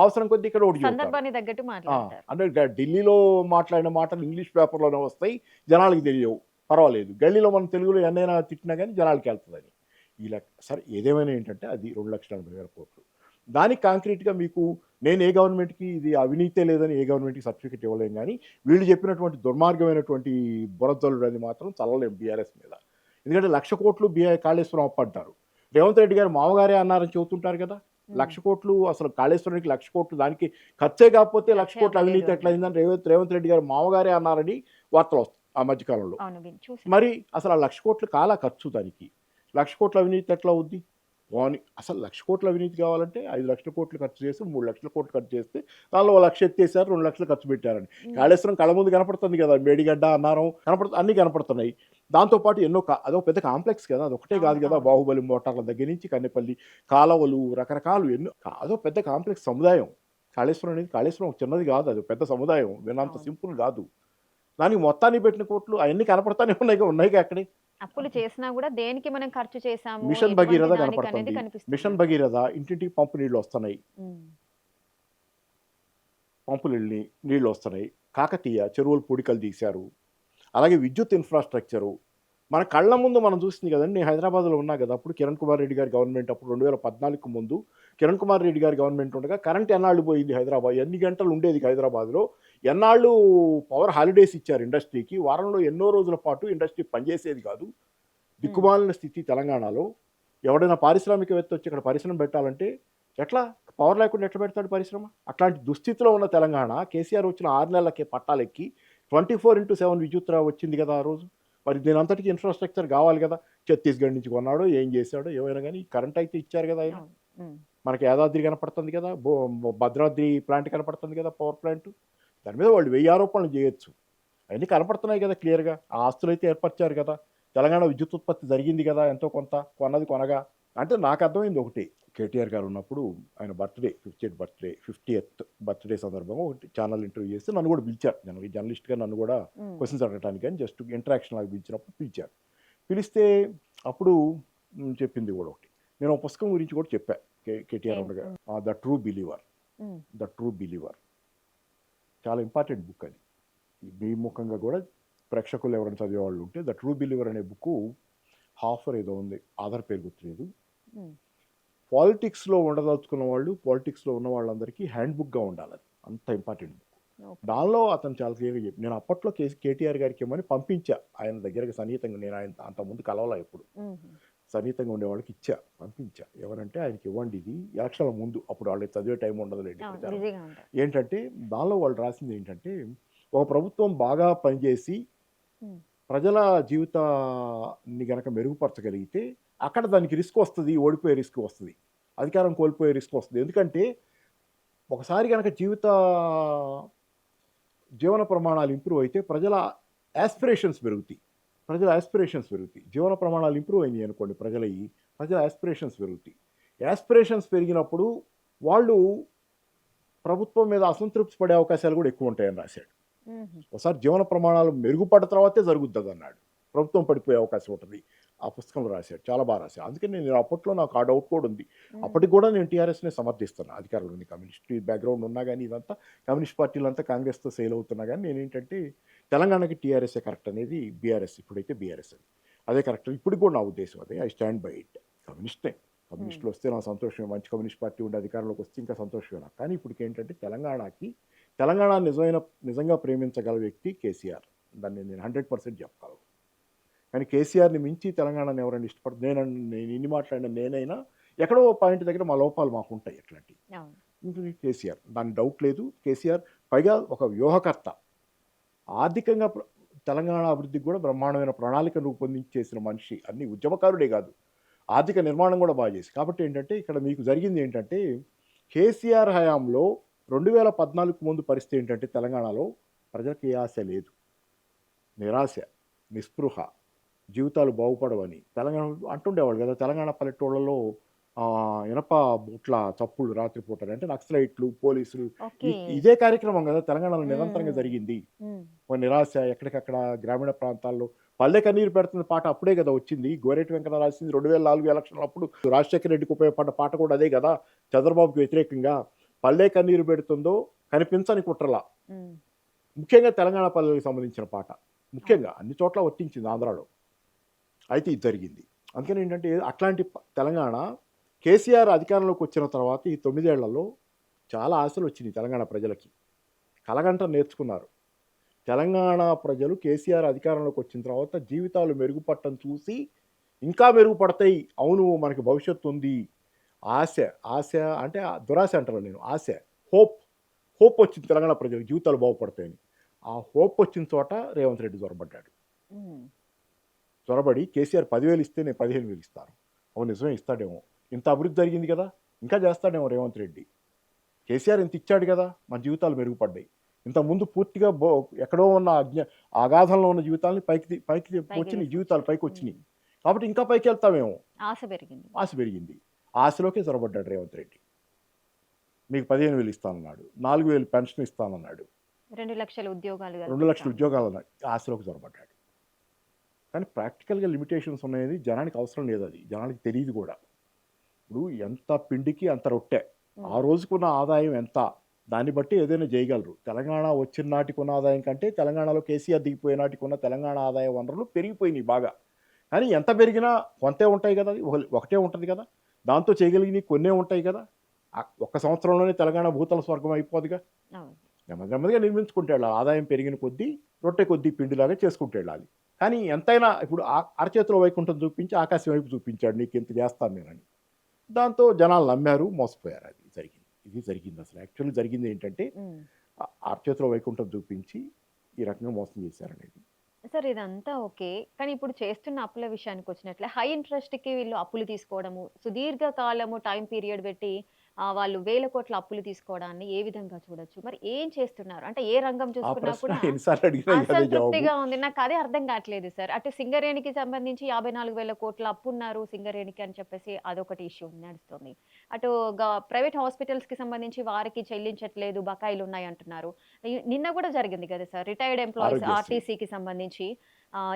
అవసరం కొద్దీ ఇక్కడ ఒకటి చెబుతారు. సందర్భాన్ని తగ్గట్టు మాట్లాడతారు. అంటే ఢిల్లీలో మాట్లాడిన మాటలు ఇంగ్లీష్ పేపర్లోనే వస్తాయి, జనాలకి తెలియవు, పర్వాలేదు. గల్లీలో మనం తెలుగులో ఎన్నైనా తిట్టినా కానీ జనాలకి వెళ్తుందని. ఇలా సరే ఏదేమైనా ఏంటంటే అది 2,80,000 కోట్లు. దానికి కాంక్రీట్గా మీకు నేను ఏ గవర్నమెంట్కి ఇది అవినీతే లేదని ఏ గవర్నమెంట్కి సర్టిఫికేట్ ఇవ్వలేం, కానీ వీళ్ళు చెప్పినటువంటి దుర్మార్గమైనటువంటి బురదలుడు అది మాత్రం చల్లలేం బీఆర్ఎస్ మీద. ఎందుకంటే 1,00,000 కోట్లు కాళేశ్వరం అప్పు అంటారు. రేవంత్ రెడ్డి గారు మామగారే అన్నారని చెబుతుంటారు కదా. 1,00,000 కోట్లు అసలు కాళేశ్వరానికి 1,00,000 కోట్లు దానికి ఖర్చే కాకపోతే 1,00,000 కోట్లు అవినీతి ఎట్లయిందని రేవంత్ రెడ్డి గారు మామగారే అన్నారని వార్తలు వస్తాయి ఆ మధ్యకాలంలో. మరి అసలు ఆ 1,00,000 కోట్లు కాలా ఖర్చు, దానికి 1,00,000 కోట్ల అవినీతి ఎట్లా అవుద్ది పోని. అసలు 1,00,000 కోట్ల అవినీతి కావాలంటే 5,00,000 కోట్లు ఖర్చు చేసి 3,00,000 కోట్లు ఖర్చు చేస్తే దానిలో 1,00,000 ఎత్తేసారు, 2,00,000 ఖర్చు పెట్టారని. కాళేశ్వరం కళ్ళ ముందు కనపడుతుంది కదా, మేడిగడ్డ అన్నారం అన్నీ కనపడుతున్నాయి. దాంతోపాటు ఎన్నో అదొక పెద్ద కాంప్లెక్స్ కదా, అదొకటే కాదు కదా, బాహుబలి మోటార్ల దగ్గర నుంచి కన్నెపల్లి కాలువలు రకరకాలు ఎన్నో, అదో పెద్ద కాంప్లెక్స్ సముదాయం. కాళేశ్వరం చిన్నది కాదు, అది పెద్ద సముదాయం, వినంత సింపుల్ కాదు. దానికి మొత్తాన్ని పెట్టిన కోట్లు అవన్నీ కనపడతానే ఉన్నాయిగా అక్కడే. అప్పులు చేసినా కూడా దేనికి మనం ఖర్చు చేసాము, మిషన్ భగీరథ కనపడుతుంది. మిషన్ భగీరథ ఇంటింటికి పంపు నీళ్లు వస్తున్నాయి, పంపులు నీళ్లు వస్తున్నాయి. కాకతీయ చెరువులు పూడికలు తీశారు. అలాగే విద్యుత్ ఇన్ఫ్రాస్ట్రక్చరు మన కళ్ళ ముందు మనం చూస్తుంది కదండి. నేను హైదరాబాద్లో ఉన్నా కదా, అప్పుడు కిరణ్ కుమార్ రెడ్డి గారి గవర్నమెంట్, అప్పుడు 2014కు ముందు కిరణ్ కుమార్ రెడ్డి గారి గవర్నమెంట్ ఉండగా కరెంట్ ఎన్నాళ్ళు పోయింది హైదరాబాద్, ఎన్ని గంటలు ఉండేది హైదరాబాద్లో, ఎన్నాళ్ళు పవర్ హాలిడేస్ ఇచ్చారు ఇండస్ట్రీకి, వారంలో ఎన్నో రోజుల పాటు ఇండస్ట్రీ పనిచేసేది కాదు. దిక్కుమాలిన స్థితి తెలంగాణలో. ఎవడైనా పారిశ్రామికవేత్త వచ్చి ఇక్కడ పరిశ్రమ పెట్టాలంటే ఎట్లా, పవర్ లేకుండా ఎట్లా పెడతాడు పరిశ్రమ? అట్లాంటి దుస్థితిలో ఉన్న తెలంగాణ కేసీఆర్ వచ్చిన 6 నెలలకే పట్టాలెక్కి 24/7 విద్యుత్ వచ్చింది కదా ఆ రోజు. మరి దీని అంతటికి ఇన్ఫ్రాస్ట్రక్చర్ కావాలి కదా. ఛత్తీస్గఢ్ నుంచి కొన్నాడో ఏం చేశాడో ఏమైనా కానీ కరెంట్ అయితే ఇచ్చారు కదా ఆయన. మనకి యాదాద్రి కనపడుతుంది కదా, భద్రాద్రి ప్లాంట్ కనపడుతుంది కదా, పవర్ ప్లాంట్. దాని మీద వాళ్ళు 1000 ఆరోపణలు చేయొచ్చు, అవన్నీ కనపడుతున్నాయి కదా క్లియర్గా. ఆ ఆస్తులు అయితే ఏర్పరిచారు కదా, తెలంగాణ విద్యుత్ ఉత్పత్తి జరిగింది కదా ఎంతో కొంత, కొనగా. అంటే నాకు అర్థమైంది ఒకటి, కేటీఆర్ గారు ఉన్నప్పుడు ఆయన 50th బర్త్డే సందర్భంగా ఒకటి ఛానల్ ఇంటర్వ్యూ చేస్తే నన్ను కూడా పిలిచారు. జర్నలిస్ట్గా నన్ను కూడా క్వశ్చన్స్ అడగడానికి అని జస్ట్ ఇంటరాక్షన్ లాగా పిలిచినప్పుడు పిలిచారు. పిలిస్తే అప్పుడు చెప్పింది కూడా ఒకటి, నేను ఒక పుస్తకం గురించి కూడా చెప్పా కేటీఆర్ ఉండగా, ద ట్రూ బిలీవర్. చాలా ఇంపార్టెంట్ బుక్ అది. మీ ముఖంగా కూడా ప్రేక్షకులు ఎవరైనా చదివేవాళ్ళు ఉంటే ద ట్రూ బిలీవర్ అనే బుక్ హాఫర్ ఏదో ఉంది, ఆధార్ పేరు గుర్తులేదు. పాలిటిక్స్లో ఉండదలుచుకున్న వాళ్ళు, పాలిటిక్స్లో ఉన్న వాళ్ళందరికీ హ్యాండ్ బుక్గా ఉండాలి, అది అంత ఇంపార్టెంట్ బుక్. దానిలో అతను చాలా క్లియర్గా చెప్పి, నేను అప్పట్లో కేటీఆర్ గారికి ఏమని పంపించా ఆయన దగ్గరకు సన్నిహితంగా. నేను ఆయన అంతకుముందు కలవాలా, ఎప్పుడు సన్నిహితంగా ఉండేవాళ్ళకి పంపించా. ఎవరంటే ఆయనకి ఇవ్వండి ఇది, ఎలక్షన్ల ముందు, అప్పుడు వాళ్ళకి చదివే టైం ఉండదులేండి. ఏంటంటే దానిలో వాళ్ళు రాసింది ఏంటంటే, ఒక ప్రభుత్వం బాగా పనిచేసి ప్రజల జీవితాన్ని గనక మెరుగుపరచగలిగితే అక్కడ దానికి రిస్క్ వస్తుంది, ఓడిపోయే రిస్క్ వస్తుంది, అధికారం కోల్పోయే రిస్క్ వస్తుంది. ఎందుకంటే ఒకసారి కనుక జీవన ప్రమాణాలు ఇంప్రూవ్ అయితే ప్రజల యాస్పిరేషన్స్ పెరుగుతాయి. జీవన ప్రమాణాలు ఇంప్రూవ్ అయినాయి అనుకోండి, ప్రజల యాస్పిరేషన్స్ పెరుగుతాయి. యాస్పిరేషన్స్ పెరిగినప్పుడు వాళ్ళు ప్రభుత్వం మీద అసంతృప్తి పడే అవకాశాలు కూడా ఎక్కువ ఉంటాయని రాశాడు. హుహు. ఒకసారి జీవన ప్రమాణాలు మెరుగుపడ్డ తర్వాతే జరుగుద్ది అన్నాడు. ప్రభుత్వం పడిపోయే అవకాశం ఉంటుంది. ఆ పుస్తకంలో రాశాడు. చాలా బాగా రాశాడు. అందుకని నేను అప్పట్లో నాకు ఆ డౌట్ కూడా ఉంది. హ్మ్. అప్పటికి కూడా నేను టీఆర్ఎస్‌నే సమర్థిస్తున్నా. అధికారంలో ఉంది. కమ్యూనిస్ట్ బ్యాక్‌గ్రౌండ్ ఉన్నా గాని ఇదంతా కమ్యూనిస్ట్ పార్టీలంతా కాంగ్రెస్‌తో సేల్ అవుతున్నా గాని నేనేంటంటే తెలంగాణకి టీఆర్ఎస్సే కరెక్ట్ అనేది బీఆర్ఎస్ ఇప్పుడైతే బీఆర్ఎస్ అది. అదే కరెక్ట్. ఇప్పటికి కూడా నా ఉద్దేశం అదే. I stand by it. కమ్యూనిస్టే. హ్మ్. కమ్యూనిస్టులు వస్తే నాకు సంతోషమే. మంచి కమ్యూనిస్ట్ పార్టీ ఉండి అధికారంలోకి వస్తే ఇంకా సంతోషమే నాకు. కానీ ఇప్పటికేంటంటే తెలంగాణ నిజంగా ప్రేమించగల వ్యక్తి కేసీఆర్. దాన్ని నేను 100% చెప్పగలను. కానీ కేసీఆర్‌ని మించి తెలంగాణని ఎవరైనా నేను ఇన్ని మాట్లాడిన నేనైనా ఎక్కడో ఓ పాయింట్ దగ్గర మా లోపాలు మాకుంటాయి అట్లాంటివి. అవును. ఇంకొకటి కేసీఆర్. దానికి డౌట్ లేదు. కేసీఆర్ పైగా ఒక వ్యూహకర్త. ఆర్థికంగా తెలంగాణ అభివృద్ధికి కూడా బ్రహ్మాండమైన ప్రణాళిక రూపొందించి చేసిన మనిషి. అన్ని ఉద్యమకారుడే కాదు. ఆర్థిక నిర్మాణం కూడా బాగా చేసి. కాబట్టి ఏంటంటే ఇక్కడ మీకు జరిగింది ఏంటంటే కేసీఆర్ హయాంలో 2014కు ముందు పరిస్థితి ఏంటంటే తెలంగాణలో ప్రజలకు ఏ ఆశ లేదు. నిరాశ, నిస్పృహ, జీవితాలు బాగుపడవని తెలంగాణ అంటుండేవాళ్ళు కదా! తెలంగాణ పల్లెటూళ్ళలో ఇనప బూట్ల చప్పుళ్ళు రాత్రిపూట అంటే నక్సలైట్లు, పోలీసులు ఓకే. ఇదే కార్యక్రమం కదా! తెలంగాణలో హ్మ్. నిరంతరంగా హ్మ్. జరిగింది. హ్మ్. ఒక నిరాశ ఎక్కడికక్కడ గ్రామీణ ప్రాంతాల్లో పల్లె కన్నీరు పెడుతున్న పాట అప్పుడే కదా వచ్చింది. గోరేటి వెంకన్న రాసింది 2004 ఎలక్షన్‌లప్పుడు రాజశేఖర రెడ్డికి ఉపయోగపడ్డ పాట కూడా అదే కదా! చంద్రబాబుకి వ్యతిరేకంగా. పల్లె కన్నీరు పెడుతుందో కనిపించని కుట్రల. హ్మ్. ముఖ్యంగా తెలంగాణ పల్లెలకు సంబంధించిన పాట. అవును. ముఖ్యంగా అన్ని చోట్ల వర్తించింది ఆంధ్రాలో. అయితే ఇది జరిగింది. అందుకని ఏంటంటే అట్లాంటి తెలంగాణ కేసీఆర్ అధికారంలోకి వచ్చిన తర్వాత ఈ 9 ఏళ్లలో చాలా ఆశలొచ్చినియి తెలంగాణ ప్రజలకి. కలగంట నేర్చుకున్నారు. తెలంగాణ ప్రజలు కేసీఆర్ అధికారంలోకి వచ్చిన తర్వాత జీవితాలు మెరుగుపడటం చూసి, ఇంకా మెరుగుపడతాయి. అవును మనకి భవిష్యత్తుంది. ఆశ, ఆశ అంటే దురాశ అంటాను నేను. ఆశ, హోప్, హోప్ వచ్చింది తెలంగాణ ప్రజలకు జీవితాలు బాగుపడతాయని. ఆ హోప్ వచ్చిన చోట రేవంత్ రెడ్డి జొరబడ్డాడు. హ్మ్. చొరబడి కేసీఆర్ 10,000 ఇస్తే నేను 15,000 ఇస్తాను. అవును నిజమే ఇస్తాడేమో. ఇంత అభివృద్ధి జరిగింది కదా! ఇంకా చేస్తాడేమో రేవంత్ రెడ్డి. కేసీఆర్ ఇంత ఇచ్చాడు కదా! మన జీవితాలు మెరుగుపడ్డాయి. ఇంతకుముందు పూర్తిగా ఎక్కడో ఉన్న అగాధంలో ఉన్న జీవితాల్ని పైకి పైకి వచ్చినియి. జీవితాలు తీసుకొచ్చారు. హ్మ్. పైకొచ్చినియి. కాబట్టి ఇంకా పైకెళ్తామేమో. ఆశ పెరిగింది. ఆశ పెరిగింది. ఆ ఆశలోకే చొరబడ్డాడు రేవంత్ రెడ్డి. మీకు 15,000 ఇస్తానన్నాడు. 4,000 పెన్షన్ ఇస్తానన్నాడు. 2,00,000 ఉద్యోగాలు 2,00,000 కల్పిస్తామన్నారు. ఉద్యోగాలన్నాడు. ఆశలోకి చొరబడ్డాడు. కానీ ప్రాక్టికల్‌గా లిమిటేషన్స్ ఉన్నాయని జనానికి అవసరం లేదది. జనానికి తెలీదు గూడా. ఇప్పుడు ఎంత పిండికి అంత రొట్టె. ఆ హ్మ్. రోజుకున్న ఆదాయం ఎంత? దాన్ని బట్టి ఏదైనా జేయగలరు. తెలంగాణ వచ్చిన నాటికున్న ఆదాయం కంటే తెలంగాణలో కేసీఆర్ దిగిపోయే నాటికున్న తెలంగాణ ఆదాయ వనరులు పెరిగిపోయినియి బాగా. కానీ ఎంత పెరిగినా కొంతే ఉంటాయి గదా! ఒకటే ఉంటది గదా! దాంతో చేయగలిగినయి కొన్నే ఉంటాయి గదా! ఒక్క సంవత్సరంలోనే తెలంగాణ భూతల స్వర్గం అయిపోదుగా. అవును. నెమ్మదిగా నిర్మించుకుంటూ వెళ్ళాలి. ఆదాయం పెరిగిన కొద్దీ రొట్టె కొద్దీ పిండిలాగా చేసుకుంటూ వెళ్ళాలి. కానీ ఎంతైనా ఇప్పుడు అరచేతిలో వైకుంఠం చూపించి ఆకాశం వైపు చూపించాడు. నీకింత చేస్తాను నేనని. దాంతో జనాలు నమ్మారు, మోసపోయారు. అది జరిగింది. ఇది జరిగింది అసలు. యాక్చువల్లీ జరిగిందేంటంటే హ్మ్. అరచేతిలో వైకుంఠం చూపించి ఈ రకంగా మోసం చేశారనేది. సార్ ఇదంతా ఓకే. కానీ ఇప్పుడు చేస్తున్న అప్పుల విషయానికొచ్చినట్లే హై ఇంట్రెస్ట్‌కి వీళ్ళు అప్పులు తీసుకోవడము, సుదీర్ఘ కాలము టైమ్ పీరియడ్ పెట్టి వాళ్ళు వేల కోట్ల అప్పులు తీసుకోవడాన్ని ఏ విధంగా చూడొచ్చు? మరి ఏం చేస్తున్నారు? అంటే ఏ రంగం ఆ చూసుకున్నా ప్రశ్న కూడా ఎన్ని సార్లు అడిగినా అదే జవాబు. అసంతృప్తిగా ఉంది. నాకదే అర్థం కావట్లేదు సార్. అటు సింగరేణికి సంబంధించి 54,000 కోట్ల అప్పున్నారు సింగరేణికి అని చెప్పేసి అదొకటి ఇష్యూ నడుస్తుంది. అటు ప్రైవేట్ హాస్పిటల్స్‌కి సంబంధించి వారికి చెల్లించట్లేదు, బకాయిలున్నాయంటున్నారు. నిన్న గూడా జరిగింది గదా సార్. Retired employees Aarogyasri. ఆర్టీసీకి సంబంధించి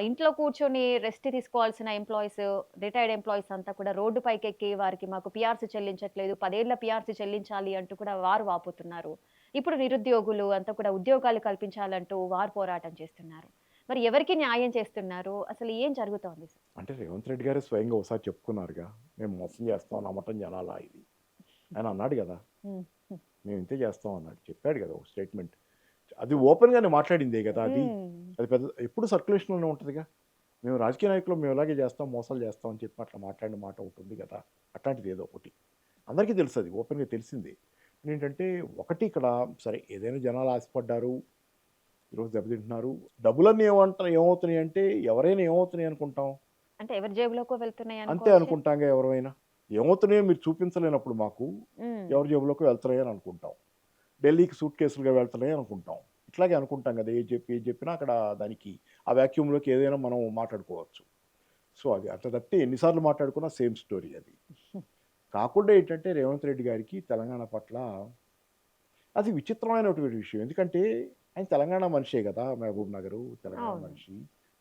ఇంట్లో కూర్చొని రెస్ట్ తీసుకోవాల్సిన రిటైర్డ్ ఎంప్లాయీస్ అంతా కూడా రోడ్డు పైకెక్కి వారికి మాకు పీఆర్సీ చెల్లించట్లేదు. 10 ఏళ్ల పీఆర్సీ చెల్లించాలి అంటూ కూడా వారు వాపోతున్నారు. ఇప్పుడు నిరుద్యోగులు అంతా కూడా ఉద్యోగాలు కల్పించాలంటూ వారు పోరాటం చేస్తున్నారు. మరి ఎవరికి న్యాయం చేస్తున్నారు? అసలు ఏం జరుగుతోంది సార్? అంటే రేవంత్ రెడ్డి గారే స్వయంగా ఒకసారి చెప్పుకున్నారుగా. మేము మోసం చేస్తాం నమ్మటం జనాలా ఇది. ఆయన అన్నాడు గదా! హ్మ్. హ్మ్. మేము ఇంతే చేస్తాం అన్నాడు. చెప్పాడు గదా! ఒక స్టేట్మెంట్. అది ఓపెన్‌గానే మాట్లాడిందే గదా! అది. హ్మ్. అది పెద్ద ఎప్పుడు సర్క్యులేషన్‌లోనే ఉంటదిగా. మేము రాజకీయ నాయకులం మేము ఇలాగే చేస్తాం, మోసాలు చేస్తాం అని చెప్పి అట్లా మాట్లాడిన మాట ఒకటుంది గదా! అట్లాంటిది ఏదో ఒకటి. అందరికీ తెలుసది. ఓపెన్‌గా తెలిసిందే. ఏంటంటే ఒకటి ఇక్కడ సరే ఏదైనా జనాలు ఆశపడ్డారు. ఈరోజు దెబ్బతింటున్నారు. డబ్బులన్నీ ఏమవుతున్నాయంటే ఎవరైనా ఏమవుతున్నాయి అనుకుంటాం? అంటే ఎవరి జేబులోకో వెళ్తున్నాయి అంతే అనుకోవచ్చా? అనుకుంటాంగా ఎవరైనా. ఏమవుతున్నాయో మీరు చూపించలేనప్పుడు మాకు హ్మ్. ఎవరి జేబులోకో వెళ్తున్నాయి అని అనుకుంటాం. ఢిల్లీకి సూట్ కేసులుగా వెళ్తున్నాయి అనుకుంటాం. ఇట్లాగే అనుకుంటాం కదా! ఏది చెప్పినా అక్కడ దానికి ఆ వాక్యూమ్‌లోకి ఏదైనా మనం మాట్లాడుకోవచ్చు. సో, అది అంత తప్పితే ఎన్ని సార్లు మాట్లాడుకున్నా సేమ్ స్టోరీ అది. కాకుండా ఏంటంటే రేవంత్ రెడ్డి గారికి తెలంగాణ పట్ల అది విచిత్రమైనటువంటి విషయం. ఎందుకంటే ఆయన తెలంగాణ మనిషే కదా! మహబూబ్ నగరు తెలంగాణ అవును. మనిషి.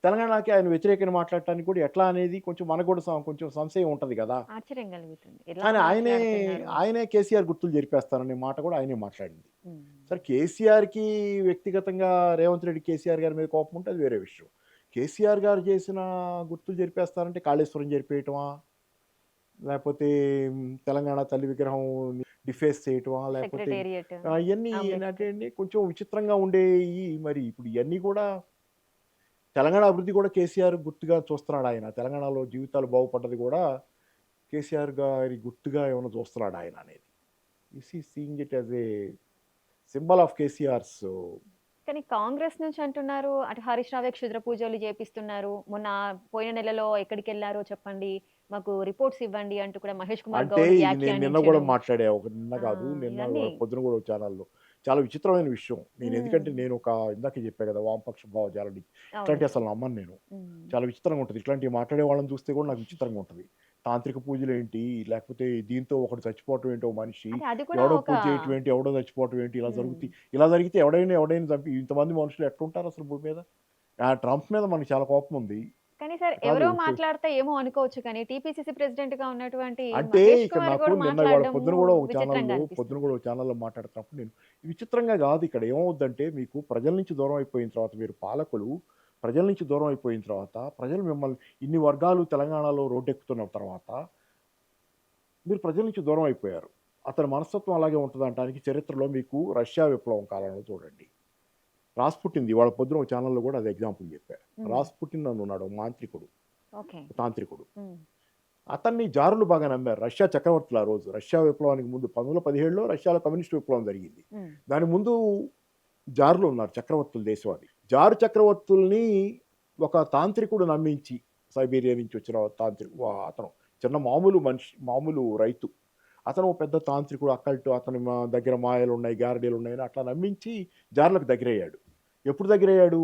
తెలంగాణకి ఆయన వ్యతిరేకంగా మాట్లాడటానికి కూడా ఎట్లా అనేది కొంచెం మనకు కూడా కొంచెం సంశయం ఉంటది కదా! ఆశ్చర్యం కలుగుతుంది. ఎలా కానీ మాట్లాడుతున్నారు? ఆయనే కేసీఆర్ గుర్తులు జరిపేస్తారనే మాట కూడా ఆయనే మాట్లాడింది. హ్మ్. సరే కేసీఆర్‌కి వ్యక్తిగతంగా రేవంత్ రెడ్డి కేసీఆర్ గారి మీద కోపం ఉంటే అది వేరే విషయం. కేసీఆర్ గారు చేసిన గుర్తులు జరిపేస్తారంటే కాళేశ్వరం జరిపేయటమా? లేపోతే తెలంగాణ తల్లి విగ్రహం డిఫేస్ చేయటమా? లేపోతే సెక్రటేరియట్, ఇయన్నీ ఏంటంటే అంబేద్కర్. అండి కొంచెం విచిత్రంగా ఉండేయి. మరి ఇప్పుడు ఇయన్నీ కూడా తెలంగాణ అభివృద్ధి కూడా కేసీఆర్ గుర్తుగా చూస్తున్నాడాయన. తెలంగాణలో జీవితాలు బాగుపడ్డది కూడా కేసీఆర్ గారి గుర్తుగా ఏమైనా చూస్తున్నాడాయన అనేది. Is he seeing it as a symbol of KCR's. కానీ కాంగ్రెస్ నుంచి అంటున్నారు, అటు హరీష్ రావే క్షుద్ర పూజలు చేపిస్తున్నారు. మొన్న పోయిన నెలలో ఎక్కడికెళ్లారో చెప్పండి, మాకు రిపోర్ట్స్ ఇవ్వండి అంటూ కూడా మహేష్ కుమార్ అంటే గౌడ్ ఇది నేను నిన్న గూడా వ్యాఖ్యానించడం. మాట్లాడా. నిన్న ఆ! కాదు. నిన్న ఇవన్నీ. పొద్దున గూడా ఒక ఛానల్‌లో. చాలా విచిత్రమైన విషయం. హ్మ్. ఎందుకంటే నేను ఇందాకే చెప్పా గదా! వామపక్ష భావజాలని. అవును. ఇట్లాంటివి అసలు నమ్మను నేను. హ్మ్. చాలా విచిత్రంగా ఉంటది. ఇట్లాంటివి మాట్లాడే వాళ్ళని చూస్తే కూడా నాకు విచిత్రంగా ఉంటది. తాంత్రిక పూజలేంటి? లేకపోతే దీంతో ఒకడు చచ్చిపోవటం ఏంటి ఓ మనిషి? అంటే అది కూడా ఎవడో ఒక. పూజ చేయటం ఏంటి? ఎవడో చచ్చిపోవటం ఏంటి? హ్మ్. ఇలా జరిగితే ఎవడైనా చంపి ఇంతమంది మనుషులు ఎట్లుంటారు అసలు భూమి మీద? ట్రంప్ మీద మనకు చాలా కోపం ఉంది. కానీ సార్ కాదు ఎవరో మాట్లాడితే ఏమో అనుకోవచ్చు కానీ టీపీసీసీ ప్రెసిడెంట్‌గా ఉన్నటువంటి అంటే మహేష్ ఇక్కడ కుమార్ నాకు గౌడ్ నిన్న ఇవాళ మాట్లాడడము విచిత్రంగా పొద్దున అనిపిస్తుంది. కూడా ఒక ఛానల్‌లో మాట్లాడుతున్నప్పుడు నేను విచిత్రంగా కాదు ఇక్కడ ఏమవుద్దంటే మీకు ప్రజల నుంచి దూరం అయిపోయిన తర్వాత మీరు పాలకులు ప్రజల నుంచి దూరం అయిపోయిన తర్వాత ప్రజలు మిమ్మల్ని ఇన్ని వర్గాలు తెలంగాణలో రోడ్డెక్కుతున్న తర్వాత మీరు ప్రజల నుంచి దూరం అయిపోయారు. అతని మనస్తత్వం అలాగే ఉంటదంటానికి చరిత్రలో మీకు రష్యా విప్లవం కాలంలో చూడండి. రాస్పుటిన్‌ది ఇవాళ పొద్దున ఒక ఛానల్‌లో కూడా అదే ఎగ్జాంపుల్ చెప్పా. హ్మ్. రాస్పుటిన్ అని ఉన్నాడు ఒక మాంత్రికుడు, ఓకే. తాంత్రికుడు. హ్మ్. అతన్ని జారులు బాగా నమ్మారు. రష్యా చక్రవర్తులు ఆ రోజు. రష్యా విప్లవానికి ముందు 1917లో రష్యాలో కమ్యూనిస్ట్ విప్లవం జరిగింది. హ్మ్. దాని ముందు జారులు ఉన్నారు చక్రవర్తులు దేశం అది. జారు చక్రవర్తుల్ని ఒక తాంత్రికుడు నమ్మించి సైబీరియా నుంచి వచ్చిన అతను చిన్న మామూలు మనిషి, మామూలు రైతు. అతను ఓ పెద్ద తాంత్రికుడు అక్కల్టు అతని దగ్గర మాయలున్నాయి, గారడీలున్నాయని అట్లా నమ్మించి జారులకు దగ్గరయ్యాడు. ఎప్పుడు దగ్గరయ్యాడు?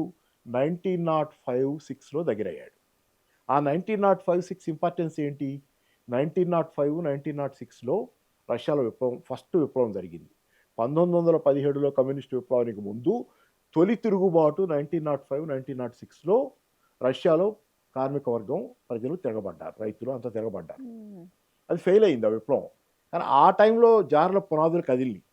1905, 6లో దగ్గరయ్యాడు. ఆ 1905, 6 ఇంపార్టెన్స్ ఏంటి? 1905, 1906లో రష్యాలో ఫస్ట్ విప్లవం జరిగింది. 1917లో కమ్యూనిస్ట్ విప్లవానికి ముందు తొలి తిరుగుబాటు 1905, 1906లో రష్యాలో కార్మిక వర్గం ప్రజలు తిరగబడ్డారు. రైతులు అంతా తిరగబడ్డారు. హ్మ్. అది ఫెయిల్ అయింది ఆ విప్లవం. కానీ ఆ టైంలో జారుల పునాదులు కదిలినియి.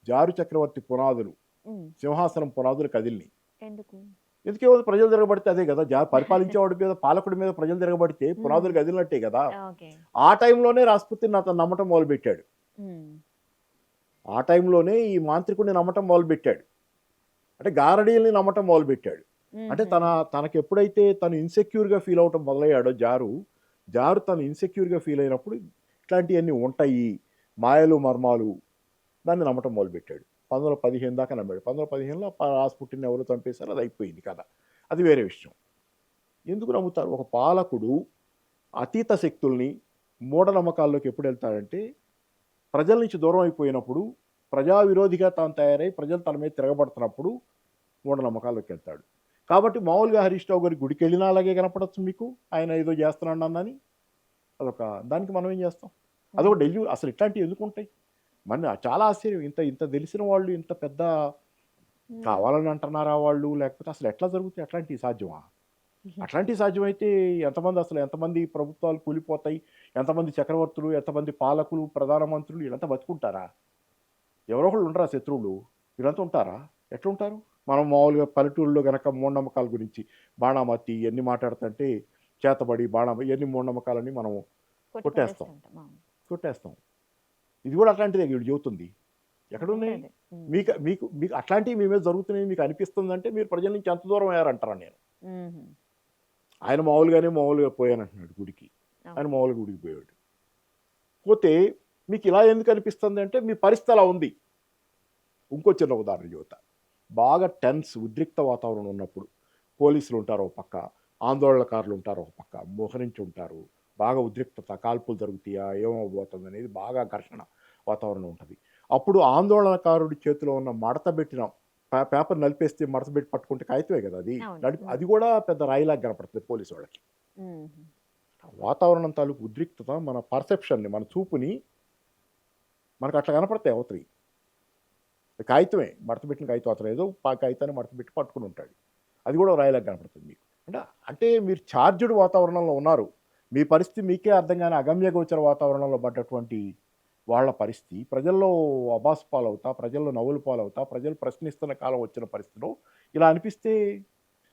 జారు చక్రవర్తి పునాదులు, హ్మ్. సింహాసనం పునాదులు కదిలినియి. ఎందుకు? ఎందుకేమో ప్రజలు తిరగబడితే అదే గదా! పరిపాలించేవాడి మీద, పాలకుడి మీద ప్రజలు తిరగబడితే హ్మ్. పునాదులు కదిలినట్టే గదా! ఓకే. ఆ టైంలోనే రాస్పుతిన్ అతను నమ్మటం మొదలుపెట్టాడు. హ్మ్. ఆ టైంలోనే ఈ మాంత్రికుడిని నమ్మటం మొదలుపెట్టాడు. అంటే గారడీల్ని నమ్మటం మొదలుపెట్టాడు. అంటే హుహు. తనకెప్పుడైతే తను ఇన్‌సెక్యూర్‌గా ఫీల్ అవ్వటం మొదలయ్యాడో జారు తను ఇన్‌సెక్యూర్‌గా ఫీల్ అయినప్పుడు ఇట్లాంటియన్నీ ఉంటాయి. మాయలు, మర్మాలు దాన్ని నమ్మటం మొదలుపెట్టాడు. 1915 దాకా నమ్మాడు. 1915లో రాస్పుటిన్‌ని ఎవరో చంపేసారు. అది అయిపోయింది కథ. అది వేరే విషయం. ఎందుకు నమ్ముతారు? ఒక పాలకుడు అతీత శక్తుల్ని, మూఢనమ్మకాల్లోకి ఎప్పుడెళ్తాడంటే, ప్రజల నుంచి దూరం అయిపోయినప్పుడు, ప్రజా విరోధిగా తాను తయారై, ప్రజలు తన మీద తిరగబడుతున్నప్పుడు మూఢనమ్మకాల్లోకెళ్తాడు. కాబట్టి మామూలుగా హరీష్ రావు గారి గుడికెళ్ళినా అలాగే కనపడొచ్చు మీకు. ఆయన ఏదో చేస్తున్నాడనని. అదొక దానికి మనం ఏం చేస్తాం? హ్మ్. అదొక అసలు ఇట్లాంటివి ఎందుకుంటాయి? చాలా ఆశ్చర్యం. ఇంత ఇంత తెలిసిన వాళ్ళు ఇంత పెద్ద హ్మ్. కావాలని అంటున్నారా వాళ్ళు? లేకపోతే అసలు ఎట్లా జరుగుతాయి? అట్లాంటివి సాధ్యమా? అట్లాంటివి సాధ్యమైతే ఎంతమంది ప్రభుత్వాలు కూలిపోతాయి? ఎంతమంది చక్రవర్తులు, ఎంతమంది పాలకులు, ప్రధానమంత్రులు వీళ్ళంతా బతికుంటారా? ఎవరో ఒకళ్ళు ఉండరా శత్రువులు? వీళ్ళంతా ఉంటారా? ఎట్లుంటారు? మనం మామూలుగా పల్లెటూరులో గనక మూఢనమ్మకాల గురించి బాణామతి ఇయన్నీ మాట్లాడుతుంటే చేతబడి, ఇయన్నీ మూఢనమ్మకాలని మనం కొట్టి కొట్టేస్తాం. పడేస్తుంటాం. అవును. కొట్టేస్తాం. ఇది కూడా అట్లాంటిదే ఈడు చెబుతుంది. అది కూడా ఎక్కడున్నాయి? అదే. హ్మ్. మీకు అట్లాంటివి మీ మీద జరుగుతున్నాయని మీకు అనిపిస్తుందంటే మీరు ప్రజల నుంచి ఎంత దూరం అయ్యారంటారా నేను. హుహు. ఆయన మామూలుగా పోయానంటున్నాడు గుడికి. ఆయన ఓకే. మామూలుగా గుడికి పోయాడు. పోతే మీకిలా ఎందుకు అనిపిస్తుందంటే మీ పరిస్థితి అలా ఉంది. ఇంకో చిన్న ఉదాహరణ చెబుతా. బాగా ఉద్రిక్త వాతావరణం ఉన్నప్పుడు పోలీసులుంటారు ఒక పక్క, ఆందోళనకారులుంటారు ఒక పక్క, మోహరించుంటారు. బాగా ఉద్రిక్తత, కాల్పులు జరుగుతాయా? ఏమవ్వబోతుందనేది బాగా ఘర్షణ వాతావరణం ఉంటది. అప్పుడు ఆందోళనకారుడి చేతిలో ఉన్న మడతబెట్టిన పేపర్ నలిపేస్తే మడతబెట్టి పట్టుకుంటే కాగితమే కదా అది. అవును. హ్మ్. అది కూడా పెద్ద రాయిలాగా కనపడుతది పోలీసోళ్ళకి. హుహు. వాతావరణం తాలూకు ఉద్రిక్తత మన పర్సెప్షన్‌ని, మన చూపుని మనకట్లా కనపడతాయి అవతలియి. కాగితమే, మడతపెట్టిన కాగితం, అతను ఏదో కాగితాన్ని మడతపెట్టి పట్టుకుని ఉంటాడు. అది కూడా రాయలాగా కనపడుతుంది మీకు. అంటే అంటే మీరు చార్జ్డ్ వాతావరణంలో ఉన్నారు. మీ పరిస్థితి మీకే అర్థం కాని అగమ్యగోచర వాతావరణంలో పడ్డటువంటి వాళ్ళ పరిస్థితి ప్రజల్లో అబాస్ పాలవుతా, ప్రజల్లో నవ్వులు పాలవుతా, ప్రజలు ప్రశ్నిస్తున్న కాలం వచ్చిన పరిస్థితిలో ఇలా అనిపిస్తే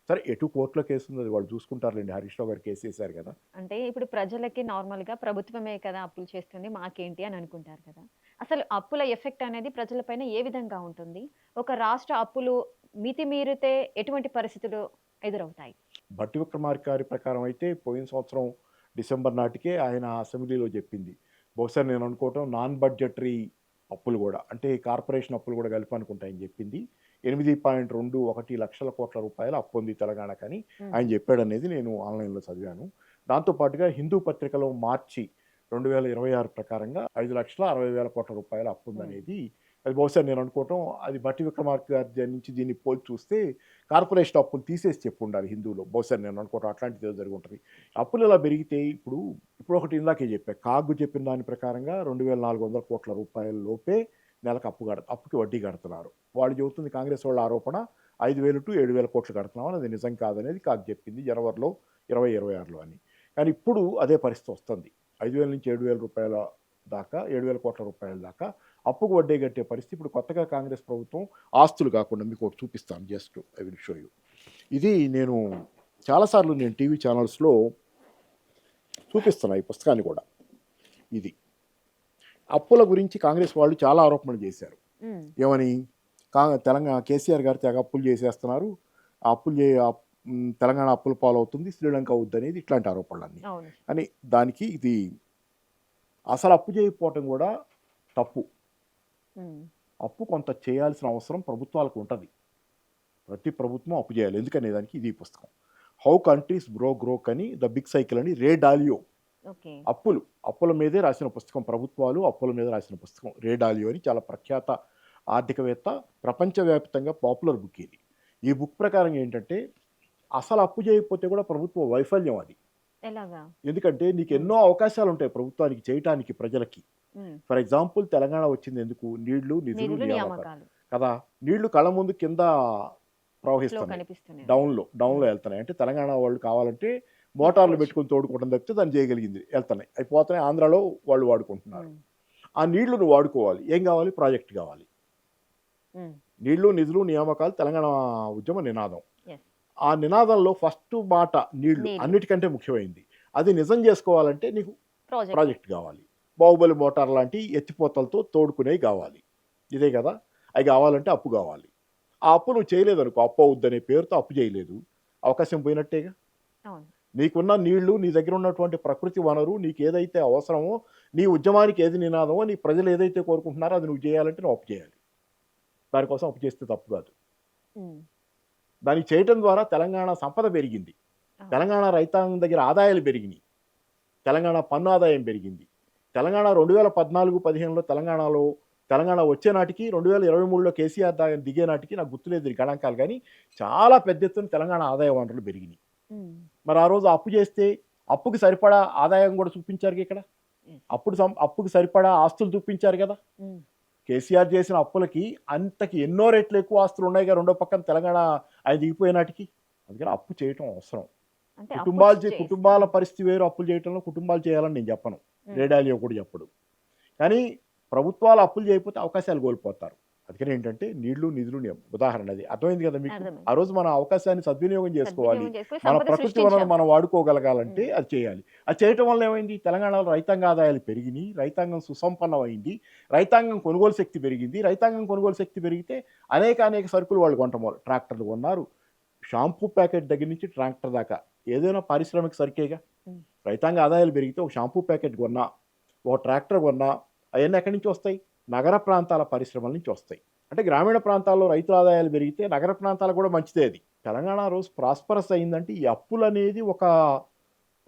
సరే, ఎటు కోర్టులో కేసు ఉంది, అది వాళ్ళు చూసుకుంటారులేండి. హరీష్ రావు గారు కేసు వేశారు కదా. అంటే ఇప్పుడు ప్రజలకి నార్మల్‌గా ప్రభుత్వమే కదా అప్పులు చేస్తుంది, మాకేంటి అని అనుకుంటారు కదా! అసలు అప్పుల ఎఫెక్ట్ అనేది ప్రజలపైన ఏ విధంగా ఉంటుంది? ఒక రాష్ట్ర అప్పులు మితిమీరితే ఎటువంటి పరిస్థితులు ఎదురవుతాయి? భట్టి విక్రమార్క గారి ప్రకారం అయితే పోయిన సంవత్సరం డిసెంబర్ నాటికే ఆయన అసెంబ్లీలో చెప్పింది. బహుశా నేను అనుకోవటం నాన్ బడ్జెటరీ అప్పులు కూడా, అంటే కార్పొరేషన్ అప్పులు కూడా కలిపి అనుకుంటా ఆయన చెప్పింది. 8.21 లక్షల కోట్ల రూపాయల అప్పు ఉంది తెలంగాణకని హ్మ్. ఆయన చెప్పాడనేది నేను ఆన్లైన్లో చదివాను. దాంతో పాటుగా హిందూ పత్రికలో మార్చి 2026 ప్రకారంగా 5,60,000 కోట్ల రూపాయల అప్పు హ్మ్. ఉందనేది, అది బహుశా నేను అనుకోవటం అది భట్టి విక్రమార్క గారి దగ్గర నుంచి దీన్ని పోల్చి చూస్తే కార్పొరేషన్ అప్పులు తీసేసి చెప్పు ఉండాలి హిందువులో. బహుశా నేను అనుకోవటం అట్లాంటిది ఏదో జరిగి ఉంటుంది. అప్పులు ఇలా పెరిగితే ఇప్పుడు ఒకటి ఇందాకే చెప్పా, కాగు చెప్పిన దాని ప్రకారంగా 2,400 కోట్ల రూపాయల లోపే నెలకు అప్పుకి వడ్డీ కడుతున్నారు. వాళ్ళు చెబుతుంది, కాంగ్రెస్ వాళ్ళ ఆరోపణ 5,000 టు 7,000 కోట్లు కడుతున్నామని. అది నిజం కాదనేది కాగ్ చెప్పింది జనవరిలో 2026లో అని. కానీ ఇప్పుడు అదే పరిస్థితి వస్తుంది. 5,000 నుంచి 7,000 రూపాయల దాకా, 7,000 కోట్ల రూపాయల దాకా అప్పుకు వడ్డీ కట్టే పరిస్థితి ఇప్పుడు కొత్తగా కాంగ్రెస్ ప్రభుత్వం. ఆస్తులు కాకుండా మీకు ఒకటి చూపిస్తాను, just I will show you. ఇది నేను చాలాసార్లు నేను టీవీ ఛానల్స్లో చూపిస్తున్నా ఈ పుస్తకాన్ని కూడా. ఇది అప్పుల గురించి కాంగ్రెస్ వాళ్ళు చాలా ఆరోపణలు చేశారు. హ్మ్. ఏమని, తెలంగాణ కేసీఆర్ గారు తెగ అప్పులు చేసేస్తున్నారు, ఆ అప్పులు తెలంగాణ అప్పుల పాలవుతుంది, శ్రీలంక అవుద్దనేది, ఇట్లాంటి ఆరోపణలన్నీ. అవును. కానీ దానికి ఇది అసలు అప్పు చేయకపోవటం కూడా తప్పు. హ్మ్. అప్పు కొంత చేయాల్సిన అవసరం ప్రభుత్వాలకు ఉంటుంది. ప్రతి ప్రభుత్వం అప్పు చేయాలి. ఎందుకనే దానికి ఇది పుస్తకం, హౌ కంట్రీస్ గ్రోక్ అని, ద బిగ్ సైకిల్ అని, రే డాలియో. ఓకే. అప్పుల మీదే రాసిన పుస్తకం, ప్రభుత్వాలు అప్పుల మీద రాసిన పుస్తకం. రే డాలియో అని చాలా ప్రఖ్యాత ఆర్థికవేత్త, ప్రపంచవ్యాప్తంగా పాపులర్ బుక్ ఇది. ఈ బుక్ ప్రకారం ఏంటంటే, అసలు అప్పు చేయకపోతే కూడా ప్రభుత్వ వైఫల్యం అది. ఎలాగా? ఎందుకంటే నీకు ఎన్నో అవకాశాలు ఉంటాయి ప్రభుత్వానికి చేయటానికి, ప్రజలకి. హ్మ్. ఫర్ ఎగ్జాంపుల్ తెలంగాణ వచ్చింది ఎందుకు? నీళ్లు, నిధులు, నిధులు, నియామకాలు నియామకాలు. కదా. నీళ్లు కళ్ళ ముందు కింద ఫ్లో ప్రవహిస్తున్నాయి, కనిపిస్తున్నాయి. డౌన్లో వెళ్తున్నాయి. అంటే తెలంగాణ వాళ్ళు కావాలంటే మోటార్లు తీసుకోవచ్చు. పెట్టుకుని తోడుకోవడం తప్పితే దాన్ని చేయగలిగింది, వెళ్తున్నాయి, అయిపోతున్నాయి. ఆంధ్రాలో వాళ్ళు వాడుకుంటున్నారు. హ్మ్. ఆ నీళ్లు నువ్వు వాడుకోవాలి. ఏం కావాలి? ప్రాజెక్ట్ కావాలి. హ్మ్. నీళ్లు, నిధులు, నియామకాలు తెలంగాణ ఉద్యమ నినాదం. యెస్. ఆ నినాదంలో ఫస్ట్ మాట నీళ్లు నీళ్ళు. అన్నిటికంటే ముఖ్యమైనది. అది నిజం చేసుకోవాలంటే నీకు ప్రాజెక్ట్. ప్రాజెక్ట్ కావాలి. బాహుబలి మోటార్ లాంటి ఎత్తిపోతలతో తోడుకునేవి కావాలి. ఇదే కదా. అవి కావాలంటే అప్పు కావాలి. ఆ అప్పు నువ్వు చేయలేదనుకో, అప్పు అవుద్దనే పేరుతో అప్పు చేయలేదు, అవకాశం పోయినట్టేగా. అవును. నీకున్న నీళ్లు, నీ దగ్గర ఉన్నటువంటి ప్రకృతి వనరు, నీకు ఏదైతే అవసరమో, నీ ఉద్యమానికి ఏది నినాదమో, నీ ప్రజలు ఏదైతే కోరుకుంటున్నారో అది నువ్వు చేయాలంటే నువ్వు అప్పు చేయాలి. దానికోసం అప్పు చేస్తే తప్పు కాదు. హ్మ్. దాన్ని చేయటం ద్వారా తెలంగాణ సంపద పెరిగింది, అవును. తెలంగాణ రైతాంగం దగ్గర ఆదాయాలు పెరిగినాయి, తెలంగాణ పన్ను ఆదాయం పెరిగింది. తెలంగాణ 2014-15లో తెలంగాణ వచ్చే నాటికి, 2023లో కేసీఆర్ దిగే నాటికి నాకు గుర్తులేదు ఈ గణాంకాలు, కానీ చాలా పెద్ద ఎత్తున తెలంగాణ ఆదాయ వనరులు పెరిగినాయి. హ్మ్. మరి ఆ రోజు అప్పు చేస్తే అప్పుకి సరిపడా ఆదాయం కూడా చూపించారు ఇక్కడ. యెస్. అప్పుకి సరిపడా ఆస్తులు చూపించారు కదా. హ్మ్. కేసీఆర్ చేసిన అప్పులకి అంతకి ఎన్నో రెట్లు ఎక్కువ ఆస్తులు ఉన్నాయి కదా రెండో పక్కన తెలంగాణ ఆయన దిగిపోయినాటికి. అందుకని అప్పు చేయటం అవసరం. అంటే అప్పు చేసి. కుటుంబాల పరిస్థితి వేరు, అప్పులు చేయటంలో కుటుంబాలు చేయాలని నేను చెప్పను, హ్మ్. రేడాలియో కూడా చెప్పడు. కానీ ప్రభుత్వాలు అప్పులు చేయకపోతే అవకాశాలు కోల్పోతారు. అందుకని ఏంటంటే నీళ్లు, నిధులు, ఉదాహరణ అది అర్థమైంది కదా మీకు. అర్థమైంది. ఆ రోజు మన అవకాశాన్ని సద్వినియోగం చేసుకోవాలి. సద్వినియోగం చేసుకొని మన సంపద ప్రకృతి వనరులు సృష్టించాం. మనం వాడుకోగలగాలంటే హ్మ్. అది చేయాలి. అది చేయటం వల్ల ఏమైంది? తెలంగాణలో రైతాంగ ఆదాయాలు పెరిగినాయి, రైతాంగం సుసంపన్నమైంది, రైతాంగం కొనుగోలు శక్తి పెరిగింది. రైతాంగం కొనుగోలు శక్తి పెరిగితే అనేక సరుకులు వాళ్ళు కొంటారు. ట్రాక్టర్లు కొన్నారు, షాంపూ ప్యాకెట్ దగ్గర నుంచి ట్రాక్టర్ దాకా ఏదైనా పారిశ్రామిక సరికేగా. హ్మ్. రైతాంగ ఆదాయాలు పెరిగితే ఒక షాంపూ ప్యాకెట్ కొన్నా, ఒక ట్రాక్టర్ కొన్నా, అవన్నీ ఎక్కడి నుంచి వస్తాయి? నగర ప్రాంతాల పరిశ్రమల నుంచి వస్తాయి. అంటే గ్రామీణ ప్రాంతాల్లో రైతుల ఆదాయాలు పెరిగితే నగర ప్రాంతాలకు కూడా మంచిదే అది. తెలంగాణ రోజు ప్రాస్పరస్ అయిందంటే ఈ అప్పులు అనేది ఒక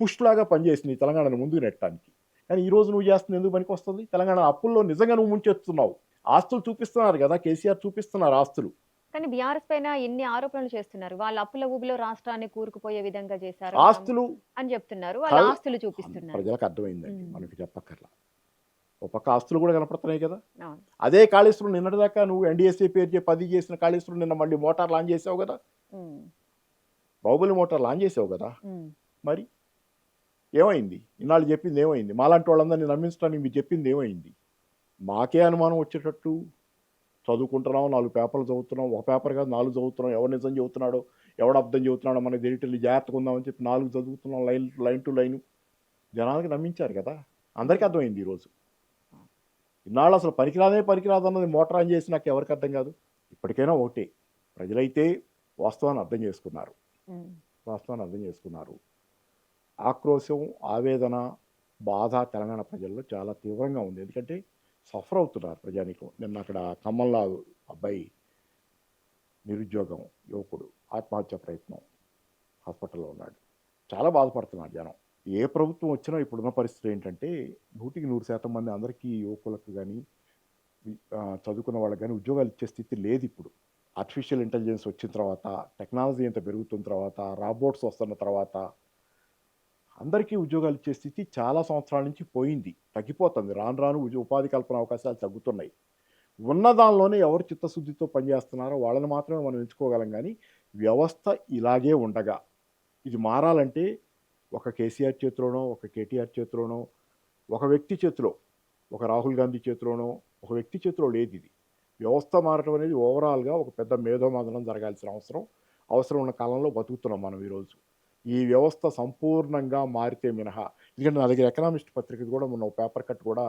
పుష్ లాగా పనిచేసింది తెలంగాణను ముందుకు నెట్టడానికి. కానీ ఈ రోజు నువ్వు చేస్తుంది ఎందుకు పనికి వస్తుంది? తెలంగాణ అప్పుల్లో నిజంగా నువ్వు ముంచెత్తున్నావు. ఆస్తులు చూపిస్తున్నారు కదా, కేసీఆర్ చూపిస్తున్నారు ఆస్తులు. కానీ బీఆర్ఎస్ పైన ఎన్ని ఆరోపణలు చేస్తున్నారు. వాళ్ళ అప్పుల ఊబిలో రాష్ట్రాన్ని కూరుకుపోయే విధంగా చేశారు ఆస్తులు అని చెప్తున్నారు. వాళ్ళ ఆస్తులు చూపిస్తున్నారు. ప్రజలకు అర్థమైందండి, హ్మ్. మనకి చెప్పక్కర్లా. ఒక పక్క ఆస్తులు కూడా కనపడుతున్నాయి కదా. అవును. అదే కాళేశ్వరం నిన్నటిదాకా నువ్వు ఎన్డీఎస్ఏ పేరు చెప్పి 10 చేసిన కాళేశ్వరం నిన్న మళ్ళీ మోటార్ లాంచ్ చేసావు కదా. హ్మ్. బాహుబలి మోటార్ లాంచ్ చేసావు కదా. హ్మ్. మరి ఏమైంది? ఇన్నాళ్ళు చెప్పింది ఏమైంది? మాలాంటి వాళ్ళందరినీ నమ్మించడానికి మీరు చెప్పింది ఏమైంది? మాకే అనుమానం వచ్చేటట్టు చదువుకుంటున్నాం, 4 పేపర్లు చదువుతున్నాం. ఒక పేపర్ కాదు 4 చదువుతున్నాం. ఎవడు నిజం చెబుతున్నాడో, ఎవడు అబద్ధం చెబుతున్నాడో మనకు తెలియట్లేదు. జాగ్రత్తగా ఉందామని చెప్పి 4 చదువుతున్నాం లైన్ టు లైన్. జనాలకి నమ్మించారు కదా. అందరికీ హ్మ్. అర్థమైంది ఈరోజు. ఇన్నాళ్ళు అసలు పనికిరాదన్నది మోటార్ ఆన్ చేసి నాకు ఎవరికి అర్థం కాదు. ఇప్పటికైనా ఒకటే, ప్రజలైతే వాస్తవాన్ని అర్థం చేసుకున్నారు. హ్మ్. వాస్తవాన్ని అర్థం చేసుకున్నారు. ఆక్రోశం, ఆవేదన, బాధ తెలంగాణ ప్రజల్లో చాలా తీవ్రంగా ఉంది. ఎందుకంటే సఫర్ అవుతున్నారు ప్రజానీకం. నిన్న అక్కడ ఖమ్మంలో అబ్బాయి నిరుద్యోగం యువకుడు ఆత్మహత్య ప్రయత్నం, హాస్పిటల్లో ఉన్నాడు. చాలా బాధపడుతున్నారు జనం. ఏ ప్రభుత్వం వచ్చినా ఇప్పుడున్న పరిస్థితి ఏంటంటే 100% మంది అందరికీ యువకులకు కానీ చదువుకున్న వాళ్ళకి కానీ ఉద్యోగాలు ఇచ్చే స్థితి లేదు ఇప్పుడు. ఆర్టిఫిషియల్ ఇంటెలిజెన్స్ వచ్చిన తర్వాత, టెక్నాలజీ ఎంత పెరుగుతున్న తర్వాత, రాబోట్స్ వస్తున్న తర్వాత అందరికీ ఉద్యోగాలు ఇచ్చే స్థితి చాలా సంవత్సరాల నుంచి పోయింది. తగ్గిపోతుంది. రాను రాను ఉపాధి కల్పన అవకాశాలు తగ్గుతున్నాయి. ఉన్న దానిలోనే ఎవరు చిత్తశుద్ధితో పనిచేస్తున్నారో వాళ్ళని మాత్రమే మనం ఎంచుకోగలం. కానీ వ్యవస్థ ఇలాగే ఉండగా ఇది మారాలంటే ఒక కేసీఆర్ చేతిలోనో, ఒక కేటీఆర్ చేతిలోనో, ఒక వ్యక్తి చేతిలో, ఒక రాహుల్ గాంధీ చేతిలోనో, ఒక వ్యక్తి చేతిలో లేదు ఇది. వ్యవస్థ మారటం అనేది ఓవరాల్గా ఒక పెద్ద మేధోమథనం జరగాల్సిన అవసరం ఉన్న కాలంలో బతుకుతున్నాం మనం ఈరోజు. ఈ వ్యవస్థ సంపూర్ణంగా మారితే మినహా, ఎందుకంటే నా దగ్గర ఎకనామిస్ట్ పత్రిక కూడా మొన్న పేపర్ కట్ కూడా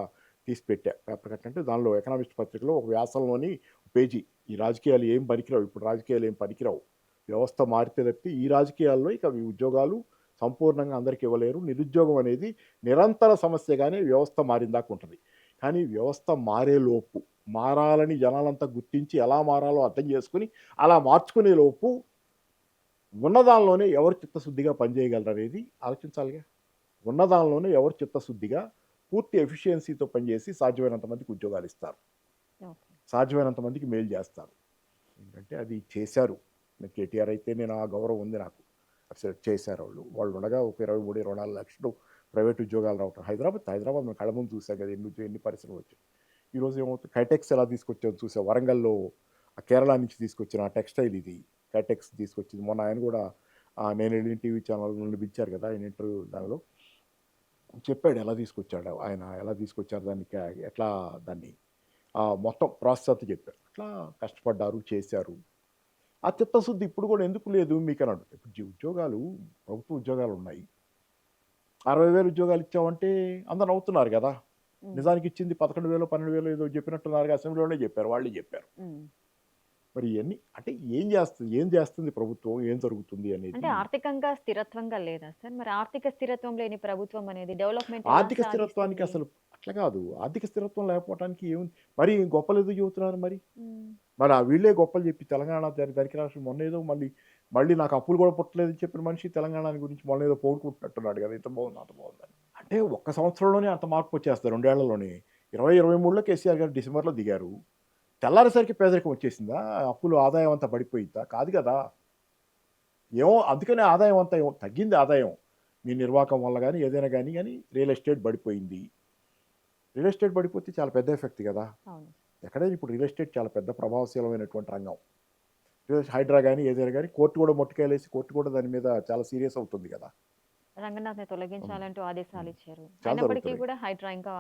తీసి పెట్టా. పేపర్ కట్ అంటే దానిలో ఎకనామిస్ట్ పత్రికలో ఒక వ్యాసంలోని పేజీ, ఈ రాజకీయాలు ఏం పనికిరావు, ఇప్పుడు రాజకీయాలు ఏం పనికిరావు, వ్యవస్థ మారితే తప్పితే ఈ రాజకీయాల్లో ఇక ఈ ఉద్యోగాలు సంపూర్ణంగా అందరికీ ఇవ్వలేరు. నిరుద్యోగం అనేది నిరంతర సమస్యగానే వ్యవస్థ మారిందాకా ఉంటుంది. కానీ వ్యవస్థ మారేలోపు, మారాలని జనాలంతా గుర్తించి ఎలా మారాలో అర్థం చేసుకుని అలా మార్చుకునే లోపు ఉన్నదానిలోనే ఎవరు చిత్తశుద్ధిగా పనిచేయగలరు అనేది ఆలోచించాలిగా. ఉన్నదానిలోనే ఎవరు చిత్తశుద్ధిగా పూర్తి ఎఫిషియన్సీతో పనిచేసి సాధ్యమైనంత మందికి ఉద్యోగాలు ఇస్తారు, ఓకే. సాధ్యమైనంత మందికి మేలు చేస్తారు. ఎందుకంటే అది చేశారు. కేటీఆర్ అయితే నేను ఆ గౌరవం ఉంది నాకు. అసలు చేశారు వాళ్ళు ఉండగా ఒక 23-24 లక్షలు ప్రైవేట్ ఉద్యోగాలు రావటం. హైదరాబాద్ మన కళ్ళ ముందు చూసాం కదా ఎన్ని పరిశ్రమలు వచ్చాయి. ఈరోజు ఏమవుతుంది, కైటెక్స్ ఎలా తీసుకొచ్చాను చూసా. వరంగల్లో ఆ కేరళ నుంచి తీసుకొచ్చిన టెక్స్టైల్ ఇది కైటెక్స్ తీసుకొచ్చింది. మొన్న ఆయన కూడా నేను వెళ్ళిన టీవీ ఛానల్ నుండి పిలిచారు కదా, ఆయన ఇంటర్వ్యూ దానిలో చెప్పాడు ఎలా తీసుకొచ్చాడు ఆయన, ఎలా తీసుకొచ్చారు దానికి, ఎట్లా దాన్ని మొత్తం ప్రాసెస్ అంతా చెప్పారు. అట్లా కష్టపడ్డారు, చేశారు. ఆ చిత్తశుద్ధి ఇప్పుడు కూడా ఎందుకు లేదు మీకు అని అడుగుతారు. ఇప్పుడు ఉద్యోగాలు, ప్రభుత్వ ఉద్యోగాలు ఉన్నాయి. 60,000 ఉద్యోగాలు ఇచ్చామంటే అందరు నవ్వుతున్నారు కదా. హ్మ్. నిజానికి ఇచ్చింది 11,000 12,000 ఏదో చెప్పినట్టున్నారు. అసెంబ్లీలోనే చెప్పారు, వాళ్ళే చెప్పారు. హ్మ్. మరి ఇవన్నీ అంటే ఏం చేస్తుంది ప్రభుత్వం, ఏం జరుగుతుంది అనేది. అంటే ఆర్థికంగా స్థిరత్వంగా లేదా సార్? మరి ఆర్థిక స్థిరత్వం లేని ప్రభుత్వం అనేది డెవలప్‌మెంట్ ఎలా ఆర్థిక స్థిరత్వానికి సాధిస్తుంది? అసలు అట్లా కాదు. ఆర్థిక స్థిరత్వం లేకపోవటానికి ఏముంది, మరి గొప్పలు ఎందుకు చెబుతున్నారు మరి. హ్మ్. మరి వీళ్ళే గొప్పలు చెప్పి తెలంగాణ ధనిక రాష్ట్రం మొన్నేదో మళ్ళీ నాకు అప్పులు కూడా పుట్టలేదని చెప్పిన మనిషి తెలంగాణ గురించి మొన్న ఏదో పోగొట్టుకుంటున్నట్టున్నాడు కదా, ఇంత బాగుంది అంత బాగుందని. అంటే ఒక్క సంవత్సరంలోనే అంత మార్పు వచ్చేస్తారు, 2 ఏళ్లలోనే. 2023లో కేసీఆర్ గారు డిసెంబర్లో దిగారు. తెల్లారేసరికి పేదరికం వచ్చేసిందా? అప్పులు ఆదాయం అంతా పడిపోయిందా? కాదు కదా. ఏమో అందుకనే ఆదాయం అంతా ఏమో తగ్గింది. ఆదాయం మీ నిర్వాహకం వల్ల కానీ ఏదైనా కానీ రియల్ ఎస్టేట్ పడిపోయింది. రియల్ ఎస్టేట్ పడిపోతే చాలా పెద్ద ఎఫెక్ట్ కదా. అవును. ఎక్కడైనా ఇప్పుడు రియల్ ఎస్టేట్ చాలా పెద్ద ప్రభావశీలమైనటువంటి రంగం. హైడ్రా కానీ ఏదైనా కానీ కోర్టు కూడా మొట్టికాయలేసి కోర్టు కూడా దాని మీద చాలా సీరియస్ అవుతుంది కదా. రంగనాథ్‌ని తొలగించాలంటూ ఆదేశాలిచ్చారు. చాలా అయినప్పటికీ జరుగుతున్నాయి. కూడా హైడ్రా ఇంకా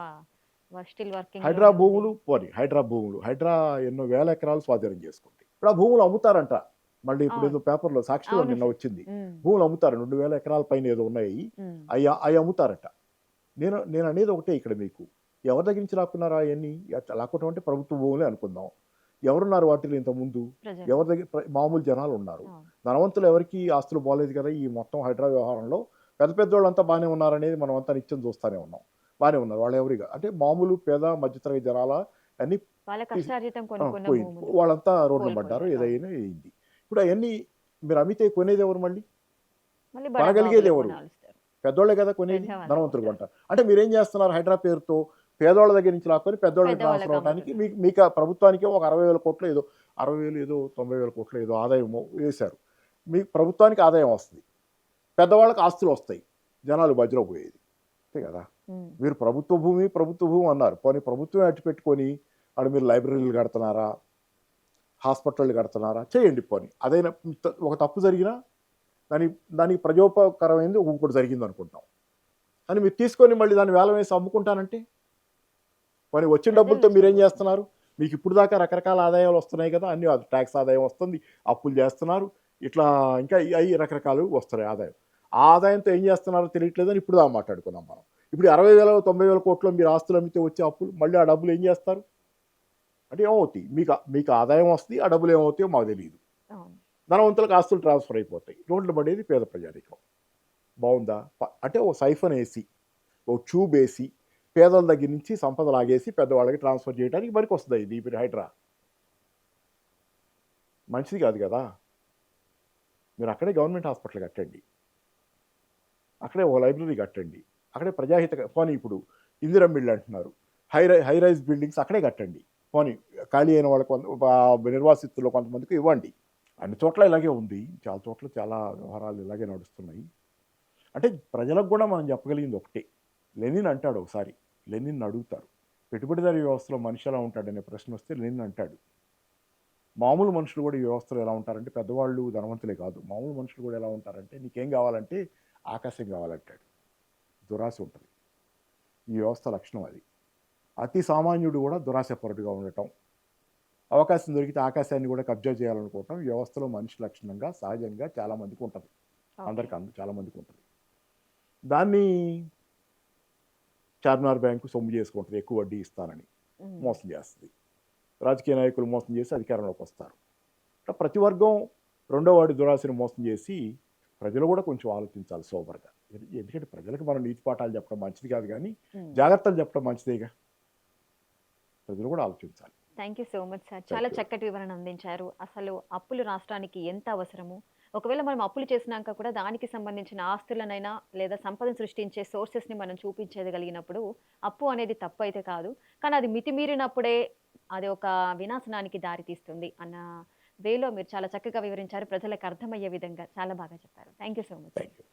స్టిల్ హైడ్రా వర్కింగ్‌లోనే ఉంది. భూములు హైడ్రా ఎన్నో వేల ఎకరాలు స్వాధీనం చేసుకుంది. ఇప్పుడు ఆ భూములు అమ్ముతారంట. మళ్ళీ ఇప్పుడు అవును. ఏదో పేపర్లో సాక్షిలో అవును నిన్న సార్. వచ్చింది. హ్మ్. భూములు అమ్ముతారు, 2,000 ఎకరాల పైన ఏదో ఉన్నాయి. హ్మ్. అవి అమ్ముతారట. నేను అనేది ఒకటే ఇక్కడ మీకు. ఎవరి దగ్గర నుంచి లాక్కున్నారా అవన్నీ? లాక్కోవటం అంటే ప్రభుత్వ భూములే అనుకుందాం. ఎవరున్నారు వాటిలో ఇంతకుముందు? ప్రజలు. ఎవరి దగ్గర మామూలు జనాలు ఉన్నారు. అవును. ధనవంతులు ఎవరికి ఆస్తులు బాలేదు కదా. ఈ మొత్తం హైడ్రా వ్యవహారంలో పెద్దోళ్ళంతా బాగానే ఉన్నారనేది మనం అంతా నిత్యం చూస్తూనే ఉన్నాం. బాగానే ఉన్నారు. వాళ్ళు ఎవరిగా అంటే మామూలు పేద మధ్యతరగతి జనాల అన్నీ వాళ్ళ కష్టార్జితం కొనుక్కున్న పోయింది. భూములు వాళ్ళంతా రోడ్డున పడ్డారు. కోల్పోయారు. అవును. ఏదైనా అయింది. ఇప్పుడు అవన్నీ మీరు అమ్మితే కొనేది ఎవరు మళ్ళీ? మళ్ళీ కొనగలిగేది బడాబాబులే ఎవరు? కొనాలిస్తారు. పెద్దోళ్ళే కదా కొనేది. పెద్దవాళ్ళే ధనవంతులు కొంటారు. కొంటారు. అంటే మీరేం చేస్తున్నారు, హైడ్రా పేరుతో పేదోళ్ళ దగ్గర నుంచి లాక్కొని పెద్దోళ్ళకి ట్రాన్స్ఫర్ పెద్దవాళ్ళకి అవ్వడానికి అమ్ముతున్నారు. మీకు ప్రభుత్వానికి ఒక 60,000 కోట్లు ఏదో 60,000 ఏదో 90,000 కోట్లు ఏదో ఆదాయం వేశారు. మీకు ప్రభుత్వానికి ఆదాయం వస్తుంది, పెద్దవాళ్ళకి ఆస్తులు వస్తాయి, జనాలు మధ్యలో పోయేది అంతే కదా. ఉమ్. మీరు ప్రభుత్వ భూమి అన్నారు. పోనీ ప్రభుత్వం అట్టి పెట్టుకొని అక్కడ మీరు లైబ్రరీలు కడుతున్నారా, హాస్పిటళ్ళు కడుతున్నారా, చేయండి పోనీ. అదైనా ఒక తప్పు జరిగినా దానికి దానికి ప్రజోపకరమైంది ఇంకోటి జరిగింది అనుకుంటాం. అని మీరు తీసుకొని మళ్ళీ దాన్ని వేలం వేసి అమ్ముకుంటానంటే పోనీ వచ్చిన ప్రజల డబ్బులతో నుంచి మీరేం డబ్బులు వస్తాయి. చేస్తున్నారు? మీకు ఇప్పుడు దాకా రకరకాల ఆదాయాలు వస్తున్నాయి కదా! అన్ని ట్యాక్స్ ఆదాయం వస్తుంది, అప్పులు చేస్తున్నారు. ఇట్లా ఇంకా అయి రకరకాలు వస్తున్నాయి ఆదాయం. ఆ ఆదాయంతో ఏం చేస్తున్నారో తెలియట్లేదని ఇప్పుడు దాకా మాట్లాడుకున్నాం మనం. ఇప్పుడు 60,000, 90,000 కోట్లు మీరు ఆస్తులు అమ్మితే వచ్చే అప్పులు మళ్ళీ ఆ డబ్బులు ఏం చేస్తారు? అంటే ఏమవుతాయి? మీకు ఆదాయం వస్తుంది. ఆ డబ్బులు ఏమవుతాయో మాకు తెలీదు. అవును. ధనవంతులకు ఆస్తులు ట్రాన్స్ఫర్ అయిపోతాయి. రోడ్లు పడేది పేద ప్రజానీకం. బావుందా? అంటే ఓ సైఫన్ ఏసి, ఓ ట్యూబ్ ఏసి, పేదల దగ్గర నుంచి సంపద లాగేసి పెద్దవాళ్ళకి ట్రాన్స్ఫర్ చేయడానికి పనికొస్తది ఇది ఇప్పుడు హైడ్రా. మంచిది కాదు కదా! మీరు అక్కడే గవర్నమెంట్ హాస్పిటల్ కట్టండి. అక్కడే ఒక లైబ్రరీ కట్టండి. అక్కడే ప్రజాహిత పోనీ ఇప్పుడు ఇందిరమ్మ ఇళ్ళు అంటున్నారు. హై రైజ్ బిల్డింగ్స్ అక్కడే కట్టండి. పోనీ ఖాళీ అయిన వాళ్ళకి నిర్వాసితుల్లో కొంతమందికి ఇవ్వండి. అన్ని చోట్ల ఇలాగే ఉంది. చాలా చోట్ల చాలా వ్యవహారాలు ఇలాగే నడుస్తున్నాయి. అంటే ప్రజలకు కూడా మనం చెప్పగలిగింది ఒకటే. లెనిన్ అంటాడు ఒకసారి. లెనిన్ అడుగుతారు. పెట్టుబడిదారీ వ్యవస్థలో మనిషి ఎలా ఉంటాడనే ప్రశ్న వస్తే లెనిన్ అంటాడు. మామూలు మనుషులు కూడా ఈ వ్యవస్థలో ఎలా ఉంటారంటే పెద్దవాళ్ళు ధనవంతులే కాదు. మామూలు మనుషులు కూడా ఎలా ఉంటారంటే నీకేం కావాలంటే ఆకాశం కావాలంటాడు. దురాశ ఉంటుంది. ఈ వ్యవస్థ లక్షణం అది. అతి సామాన్యుడు కూడా దురాశపరుడుగా ఉండటం. అవకాశం దొరికితే ఆకాశాన్ని కూడా కబ్జా చేయాలనుకోవటం ఈ వ్యవస్థలో మనిషి లక్షణంగా సహజంగా చాలామందికి ఉంటుంది. ఓకే. చాలామందికి ఉంటుంది. దాన్ని చార్మినార్ బ్యాంకు సొమ్ము చేసుకుంటుంది ఎక్కువ వడ్డీ ఇస్తానని. ఉమ్. మోసం చేస్తుంది. రాజకీయ నాయకులు మోసం చేసి అధికారంలోకి వస్తారు. ఇట్లా ప్రతి వర్గం రెండో వాడి దురాశను మోసం చేసి ప్రజలు కూడా కొంచెం ఆలోచించాలి సోబర్గా. ఎందుకంటే ప్రజలకు మనం నీతి పాఠాలు చెప్పడం మంచిది కాదు కానీ ఉమ్. జాగ్రత్తలు చెప్పడం మంచిదేగా. ప్రజలు కూడా ఆలోచించాలి. Thank you so much sir. Thank చాలా యూ. చక్కటి వివరణ అందించారు. అసలు అప్పులు రాష్ట్రానికి ఎంత అవసరము, ఒకవేళ మనం అప్పులు చేసినాక కూడా దానికి సంబంధించిన ఆస్తులనైనా లేదా సంపదను సృష్టించే సోర్సెస్ని మనం చూపించగలిగినప్పుడు అప్పు అనేది తప్పు అయితే కాదు. కానీ అది మితిమీరినప్పుడే అది ఒక వినాశనానికి దారి తీస్తుంది అన్న వేలో మీరు చాలా చక్కగా వివరించారు. ప్రజలకు అర్థమయ్యే విధంగా చాలా బాగా చెప్పారు. Thank you so much. Thank you.